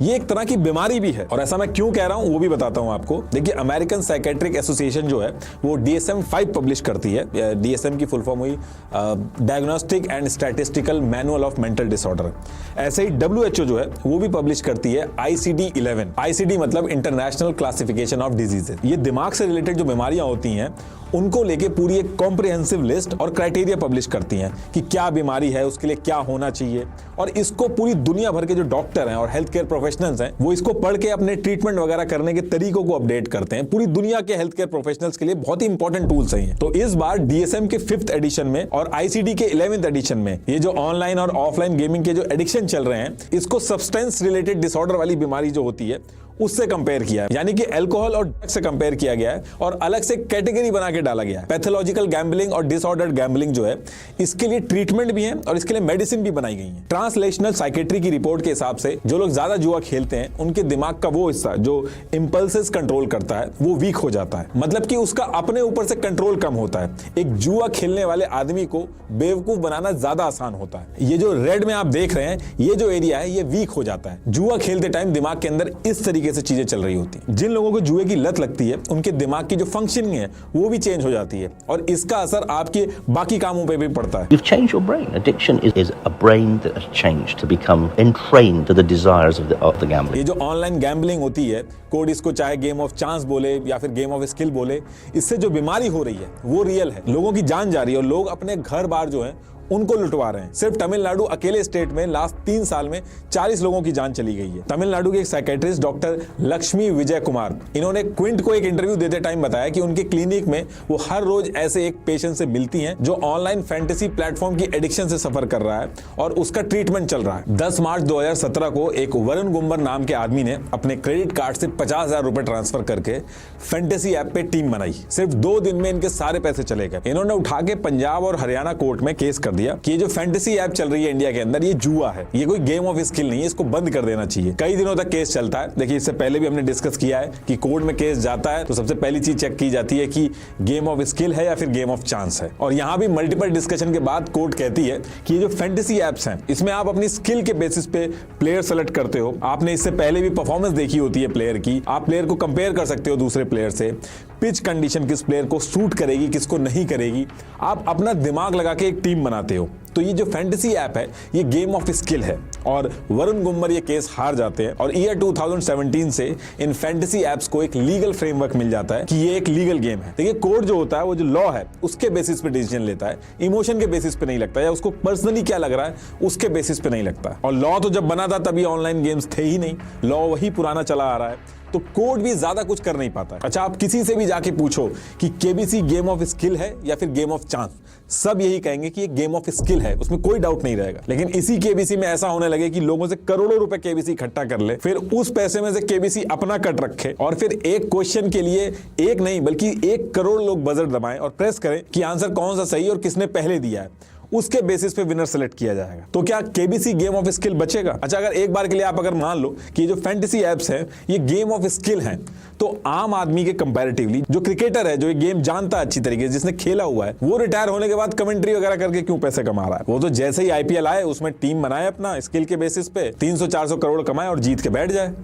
ये एक तरह की बीमारी भी है। और ऐसा मैं क्यों कह रहा हूं वो भी बताता हूं आपको। देखिए, अमेरिकन साइकेट्रिक एसोसिएशन जो है वो DSM-5 पब्लिश करती है। DSM की फुल फॉर्म हुई diagnostic and statistical manual of mental disorder. ऐसे ही WHO जो है वो भी पब्लिश करती है ICD-11। ICD मतलब इंटरनेशनल क्लासिफिकेशन ऑफ डिजीजेस। ये दिमाग से रिलेटेड जो बीमारियां होती हैं उनको लेके पूरी एक कॉम्प्रिहेंसिव लिस्ट और क्राइटेरिया पब्लिश करती हैं कि क्या बीमारी है, उसके लिए क्या होना चाहिए, और इसको पूरी दुनिया भर के जो डॉक्टर हैं और हेल्थ केयर प्रोफेशनल्स हैं वो इसको पढ़ के अपने ट्रीटमेंट वगैरह करने के तरीकों को अपडेट करते हैं। पूरी दुनिया के हेल्थ केयर प्रोफेशनल्स के लिए बहुत ही इंपॉर्टेंट टूल्स हैं। तो इस बार DSM के 5th एडिशन में और ICD के 11th एडिशन में ये जो ऑनलाइन और ऑफलाइन गेमिंग के जो एडिक्शन चल रहे हैं, इसको सब्सटेंस रिलेटेड डिसऑर्डर वाली बीमारी जो होती है उससे कंपेयर किया है, यानी कि अल्कोहल और ड्रग्स से कंपेयर किया गया है और अलग से कैटेगरी बना के डाला गया है। पैथोलॉजिकल गैम्बलिंग और डिसऑर्डर्ड गैम्बलिंग जो है, इसके लिए ट्रीटमेंट भी है और इसके लिए मेडिसिन भी बनाई गई है। ट्रांसलेशनल साइकेट्री की रिपोर्ट के हिसाब से जो लोग ज्यादा जुआ खेलते हैं उनके दिमाग का वो हिस्सा जो इंपल्सेस कंट्रोल करता है वो वीक हो जाता है, मतलब कि उसका अपने ऊपर से कंट्रोल कम होता है। एक जुआ खेलने वाले आदमी को बेवकूफ बनाना ज्यादा आसान होता है। ये जो रेड में आप देख रहे हैं, ये जो एरिया है ये वीक हो जाता है। जुआ खेलते टाइम दिमाग के अंदर इस तरीके से चीजें चल रही होती हैं। जिन लोगों को जुए की लत लगती है उनके दिमाग की जो फंक्शनिंग है वो भी चेंज हो जाती है और इसका असर आपके बाकी कामों पे भी पड़ता है। You've changed your brain. Addiction is a brain that has changed to become entrained to the desires of the gambler. ये जो ऑनलाइन गैम्बलिंग होती है, कोड इसको चाहे गेम ऑफ चांस बोले या फिर गेम ऑफ स्किल बोले, इससे जो बीमारी हो रही है वो रियल है। लोगों की जान जा रही है और लोग अपने घर बार जो है उनको लुटवा रहे हैं। सिर्फ तमिलनाडु अकेले स्टेट में लास्ट 3 साल में 40 लोगों की जान चली गई है। तमिलनाडु के एक साइकेट्रिस्ट डॉक्टर लक्ष्मी विजय कुमार, इन्होंने क्विंट को एक इंटरव्यू देते टाइम बताया कि उनके क्लिनिक में वो हर रोज ऐसे एक पेशेंट से मिलती हैं जो ऑनलाइन फैंटेसी प्लेटफॉर्म की एडिक्शन से सफर कर रहा है और उसका ट्रीटमेंट चल रहा है। 10 मार्च 2017 को एक वरुण गुम्बर नाम के आदमी ने अपने क्रेडिट कार्ड से 50,000 रुपए ट्रांसफर करके फैंटेसी ऐप पे टीम बनाई। सिर्फ 2 दिन में इनके सारे पैसे चले गए। इन्होंने उठा के पंजाब और हरियाणा कोर्ट में केस कर दिया कि ये जो फैंटेसी ऐप चल रही है इंडिया के अंदर, ये जुआ है, ये कोई गेम ऑफ स्किल नहीं है, इसको बंद कर देना चाहिए। कई दिनों तक केस चलता है। देखिए, इससे पहले भी हमने डिस्कस किया है कि कोर्ट में केस जाता है तो सबसे पहली चीज चेक की जाती है कि गेम ऑफ स्किल है या फिर गेम ऑफ चांस है। और यहां भी मल्टीपल डिस्कशन के बाद कोर्ट कहती है कि ये जो फैंटेसी ऐप्स हैं, इसमें आप अपनी स्किल के बेसिस पे प्लेयर सेलेक्ट करते हो। आपने इससे पहले भी परफॉर्मेंस देखी होती है प्लेयर की, आप प्लेयर को कंपेयर कर सकते हो दूसरे प्लेयर से। पिच कंडीशन किस प्लेयर को सूट करेगी, किसको नहीं करेगी, आप अपना दिमाग लगा के एक टीम बनाते हो। तो ये जो फैंटेसी ऐप है, ये गेम ऑफ स्किल है और वरुण गुम्बर ये केस हार जाते हैं और ईयर 2017 से इन फैंटेसी ऐप्स को एक लीगल फ्रेमवर्क मिल जाता है कि ये एक लीगल गेम है। देखिए, कोर्ट जो होता है, वो जो लॉ है, उसके बेसिस पे डिसीजन लेता है, इमोशन के बेसिस पे नहीं लगता, या उसको पर्सनली क्या लग रहा है उसके बेसिस पे नहीं लगता। और लॉ तो जब बना था तभी ऑनलाइन गेम्स थे ही नहीं, लॉ वही पुराना चला आ रहा है, तो कोर्ट भी ज्यादा कुछ कर नहीं पाता। अच्छा, आप किसी से भी जाके पूछो कि केबीसी गेम ऑफ स्किल है या फिर गेम ऑफ चांस, सब यही कहेंगे कि ये गेम ऑफ स्किल है, उसमें कोई डाउट नहीं रहेगा। लेकिन इसी केबीसी में ऐसा होने लगे कि लोगों से करोड़ों रुपए केबीसी इकट्ठा कर ले, फिर उस पैसे में से केबीसी अपना कट रखे और फिर एक क्वेश्चन के लिए एक नहीं बल्कि 1 करोड़ लोग बजट दबाएं और प्रेस करें कि आंसर कौन सा सही और किसने पहले दिया है, उसके बेसिस पे विनर सेलेक्ट किया जाएगा। तो क्या केबीसी गेम ऑफ स्किल बचेगा? अच्छा, अगर एक बार के लिए आप अगर मान लो कि जो फैंटेसी एप्स हैं ये गेम ऑफ स्किल हैं, तो आम आदमी के कंपैरेटिवली जो क्रिकेटर है, जो ये गेम जानता है अच्छी तरीके से, जिसने खेला हुआ है, वो रिटायर होने के बाद कमेंट्री वगैरह करके क्यों पैसे कमा रहा है? वो तो जैसे ही आईपीएल आए उसमें टीम बनाए अपना स्किल के बेसिस पे, 300-400 करोड़ कमाए और जीत के बैठ जाए।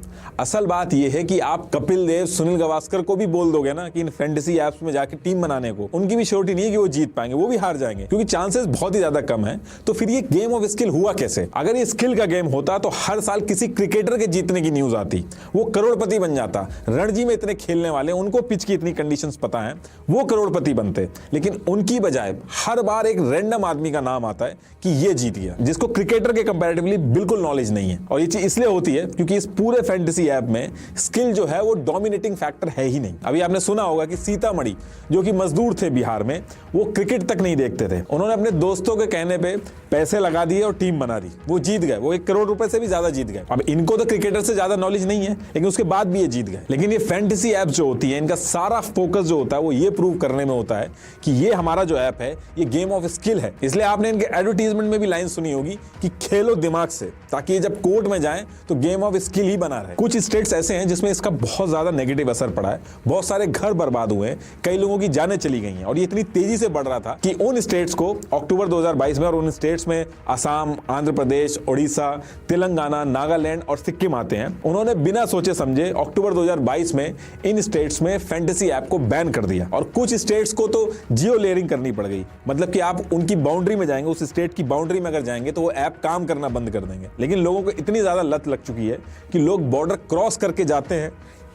असल बात यह है कि आप कपिल देव, सुनील गावस्कर को भी बोल दोगे ना कि इन फैंटेसी एप्स में जाके टीम बनाने को, उनकी भी श्योरिटी नहीं है कि वो जीत पाएंगे, वो भी हार जाएंगे क्योंकि चांसेस बहुत ही ज्यादा कम है। तो फिर ये गेम ऑफ स्किल हुआ कैसे? अगर ये स्किल का गेम होता तो हर साल किसी क्रिकेटर के जीतने की न्यूज आती, वो करोड़पति बन जाता। रणजी में इतने खेलने वाले, उनको पिच की इतनी कंडीशंस पता है, वो करोड़पति बनते। लेकिन उनकी बजाय हर बार एक रैंडम आदमी का नाम आता है कि ये जीत गया, जिसको क्रिकेटर के कंपैरेटिवली बिल्कुल नॉलेज नहीं है। और ये चीज इसलिए होती है क्योंकि इस पूरे फैंटेसी ऐप में स्किल जो है वो डोमिनेटिंग फैक्टर है ही नहीं। अभी आपने सुना होगा कि सीतामढ़ी जो कि मजदूर थे बिहार में, वो क्रिकेट तक नहीं देखते थे, उन्होंने अपने दोस्तों के कहने पे पैसे लगा दिए और टीम बना दी, वो जीत गए, वो 1 करोड़ रुपए से भी ज्यादा जीत गए। अब इनको तो क्रिकेटर से ज्यादा नॉलेज नहीं है, लेकिन उसके बाद भी ये जीत गए। लेकिन ये फैंटेसी ऐप जो होती है, इनका सारा फोकस जो होता है वो ये प्रूव करने में होता है कि ये हमारा जो ऐप है ये गेम ऑफ स्किल है। इसलिए आपने इनके एडवर्टीजमेंट में भी लाइन सुनी होगी कि खेलो दिमाग से, ताकि ये जब कोर्ट में जाएं तो गेम ऑफ स्किल ही बना रहे। कुछ स्टेट्स ऐसे हैं जिसमें इसका बहुत ज्यादा नेगेटिव असर पड़ा है, बहुत सारे घर बर्बाद हुए हैं, कई लोगों की जानें चली गई हैं और ये इतनी तेजी से बढ़ रहा था कि उन स्टेट्स को अक्टूबर 2022 में, और उन स्टेट्स में असम, आंध्र प्रदेश, ओडिशा, तेलंगाना, नागालैंड और सिक्किम आते हैं, उन्होंने बिना सोचे समझे अक्टूबर 2022 में इन स्टेट्स में फैंटेसी ऐप को बैन कर दिया। और कुछ स्टेट्स को तो जियो लेयरिंग करनी पड़ गई, मतलब कि आप उनकी बाउंड्री में जाएंगे, उस स्टेट की बाउंड्री में अगर जाएंगे तो वो ऐप काम करना बंद कर देंगे। लेकिन लोगों को इतनी ज्यादा लत लग चुकी है कि लोग बॉर्डर क्रॉस करके जाते हैं,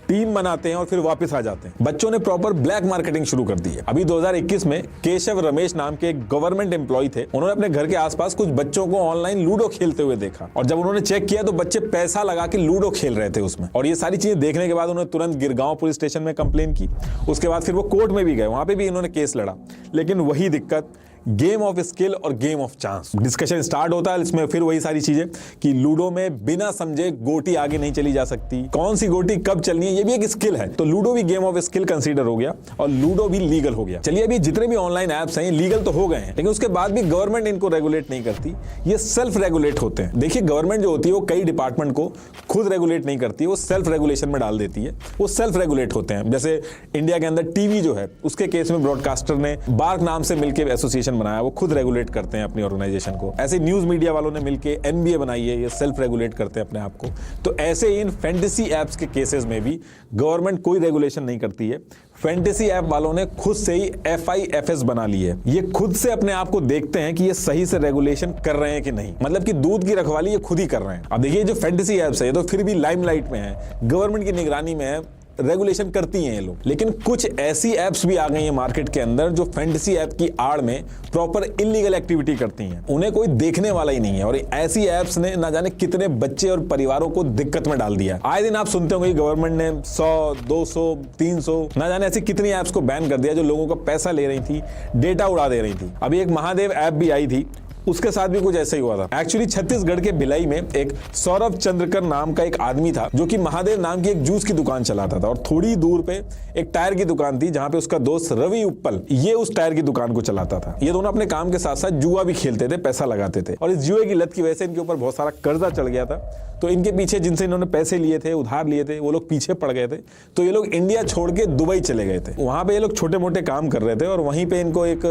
टीम बनाते हैं और फिर वापस आ जाते हैं। बच्चों ने प्रॉपर ब्लैक मार्केटिंग शुरू कर दी है। अभी 2021 में केशव रमेश नाम के एक गवर्नमेंट एम्प्लॉय थे, उन्होंने अपने घर के आसपास कुछ बच्चों को ऑनलाइन लूडो खेलते हुए देखा और जब उन्होंने चेक किया तो बच्चे पैसा लगा के लूडो खेल रहे थे उसमें। और ये सारी चीजें देखने के बाद उन्होंने तुरंत गिरगांव पुलिस स्टेशन में कंप्लेन की। उसके बाद फिर वो कोर्ट में भी गए, वहां पे भी इन्होंने केस लड़ा। लेकिन वही दिक्कत, गेम ऑफ स्किल और game of chance. Discussion start होता है इसमें, फिर वही सारी चीजें कि लूडो में बिना समझे गोटी आगे नहीं चली जा सकती, कौन सी गोटी कब चलनी है ये भी एक स्किल है। तो लूडो भी गेम ऑफ स्किल कंसीडर हो गया और लूडो भी लीगल हो गया। चलिए, अभी जितने भी ऑनलाइन ऐप्स हैं लीगल तो हो गए हैं, लेकिन उसके बाद भी गवर्नमेंट इनको रेगुलेट नहीं करती, ये सेल्फ रेगुलेट होते हैं। देखिए, गवर्नमेंट जो होती है वो कई डिपार्टमेंट को खुद रेगुलेट नहीं करती, वो सेल्फ रेगुलेशन में डाल देती है, वो सेल्फ रेगुलेट होते हैं। जैसे इंडिया के अंदर टीवी जो है, उसके केस में ब्रॉडकास्टर ने बार्क नाम से मिलकर एसोसिएशन बनाया, वो खुद रेगुलेट करते हैं अपनी ऑर्गेनाइजेशन को। ऐसे न्यूज मीडिया वालों ने मिलकर एनबीए बनाई है, ये सेल्फ रेगुलेट करते हैं अपने आप को। तो ऐसे ही इन फैंटेसी एप्स के केसेस में भी गवर्नमेंट कोई रेगुलेशन नहीं करती है। फैंटेसी ऐप वालों ने खुद से ही FIFS बना ली है, ये खुद से अपने आप को देखते हैं कि ये सही से रेगुलेशन कर रहे हैं कि नहीं, मतलब कि दूध की रखवाली ये खुद ही कर रहे हैं। अब देखिए, जो फैंटेसी एप्स है ये तो फिर भी लाइमलाइट में है, गवर्नमेंट की निगरानी में है, रेगुलेशन करती हैं ये लोग। लेकिन कुछ ऐसी एप्स भी आ गई हैं मार्केट के अंदर जो फैंटेसी ऐप की आड़ में प्रॉपर इलीगल एक्टिविटी करती हैं, उन्हें कोई देखने वाला ही नहीं है। और ऐसी एप्स ने ना जाने कितने बच्चे और परिवारों को दिक्कत में डाल दिया। आए दिन आप सुनते होंगे गवर्नमेंट ने 100, 200, 300 ना जाने ऐसी कितनी एप्स को बैन कर दिया जो लोगों का पैसा ले रही थी, डेटा उड़ा दे रही थी। अभी एक महादेव ऐप भी आई थी, उसके साथ भी कुछ ऐसा ही हुआ था। एक्चुअली छत्तीसगढ़ के भिलाई में एक सौरभ चंद्रकर नाम का एक आदमी था जो कि महादेव नाम की एक जूस की दुकान चलाता था, और थोड़ी दूर पे एक टायर की दुकान थी जहां पे उसका दोस्त रवि उप्पल ये उस टायर की दुकान को चलाता था। ये दोनों अपने काम के साथ साथ जुआ भी खेलते थे, पैसा लगाते थे, और इस जुए की लत की वजह से इनके ऊपर बहुत सारा कर्जा चढ़ गया था। तो इनके पीछे जिनसे इन्होंने पैसे लिए थे, उधार लिए थे, वो लोग पीछे पड़ गए थे। तो ये लोग इंडिया छोड़ के दुबई चले गए थे। वहां पे ये लोग छोटे मोटे काम कर रहे थे और वहीं पे इनको एक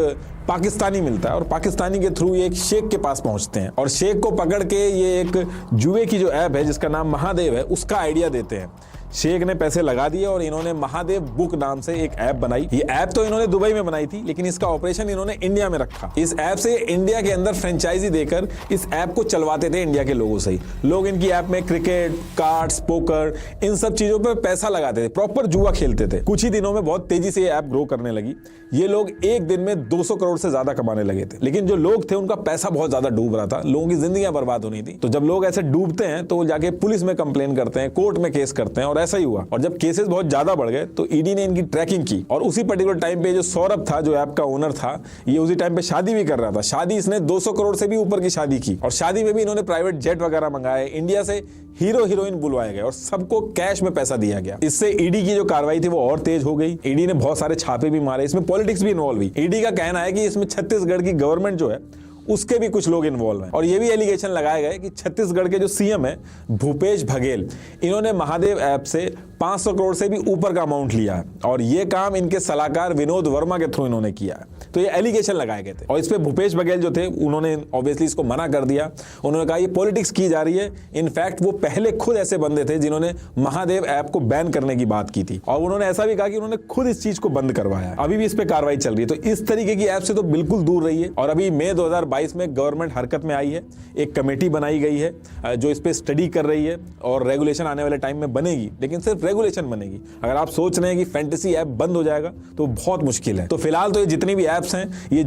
पाकिस्तानी मिलता है, और पाकिस्तानी के थ्रू ये एक शेख के पास पहुंचते हैं, और शेख को पकड़ के ये एक जुए की जो ऐप है जिसका नाम महादेव है उसका आइडिया देते हैं। शेख ने पैसे लगा दिए और इन्होंने महादेव बुक नाम से एक ऐप बनाई। ये ऐप तो इन्होंने दुबई में बनाई थी, लेकिन इसका ऑपरेशन इन्होंने इंडिया में रखा। इस ऐप से इंडिया के अंदर फ्रेंचाइजी देकर इस ऐप को चलवाते थे इंडिया के लोगों से ही। लोग इनकी ऐप में क्रिकेट, कार्ड्स, पोकर, इन सब चीजों पर पैसा लगाते थे, प्रॉपर जुआ खेलते थे। कुछ ही दिनों में बहुत तेजी से ये ऐप ग्रो करने लगी। ये लोग एक दिन में 200 करोड़ से ज्यादा कमाने लगे थे। लेकिन जो लोग थे उनका पैसा बहुत ज्यादा डूब रहा था, लोगों की जिंदगियां बर्बाद होनी थी। तो जब लोग ऐसे डूबते हैं तो वो जाके पुलिस में कंप्लेन करते हैं, कोर्ट में केस करते हैं, और ऐसा ही हुआ। और जब केसेस बहुत ज्यादा बढ़ गए तो ईडी ने इनकी ट्रैकिंग की, और उसी पर्टिकुलर टाइम पे जो सौरभ था, जो ऐप का ओनर था, ये उसी टाइम पे शादी भी कर रहा था। शादी इसने 200 करोड़ से भी ऊपर की शादी की, और शादी में भी इन्होंने प्राइवेट जेट वगैरह मंगाए, इंडिया से हीरो हीरोइन बुलवाए गए और सबको कैश में पैसा दिया गया। इससे ईडी की जो कार्रवाई थी वो और तेज हो गई। ईडी ने बहुत सारे छापे भी मारे, इसमें पॉलिटिक्स भी इन्वॉल्व हुई। ईडी का कहना है कि इसमें छत्तीसगढ़ की गवर्नमेंट जो है उसके भी कुछ लोग इन्वॉल्व हैं, और ये भी एलिगेशन लगाए गए कि छत्तीसगढ़ के जो सीएम है भूपेश बघेल, इन्होंने महादेव ऐप से 500 करोड़ से भी ऊपर का अमाउंट लिया है, और ये काम इनके सलाहकार विनोद वर्मा के थ्रू इन्होंने किया है। तो ये एलिगेशन लगाए गए थे, और इस पे भूपेश बघेल जो थे उन्होंने ऑब्वियसली इसको मना कर दिया। उन्होंने कहा ये पॉलिटिक्स की जा रही है। इनफैक्ट वो पहले खुद ऐसे बंदे थे जिन्होंने महादेव ऐप को बैन करने की बात की थी, और उन्होंने ऐसा भी कहा कि उन्होंने खुद इस चीज को बंद करवाया। अभी भी इस पे कार्रवाई चल रही है। तो इस तरीके की ऐप से तो बिल्कुल दूर रहिए। और अभी मई 2022 में गवर्नमेंट हरकत में आई है, एक कमेटी बनाई गई है जो इस पे स्टडी कर रही है, और रेगुलेशन आने वाले टाइम में बनेगी, लेकिन सिर्फ रेगुलेशन बनेगी। अगर आप सोच रहे हैं कि फैंटेसी ऐप बंद हो जाएगा तो बहुत मुश्किल है। तो फिलहाल तो ये जितनी भी ऐप्स हैं ये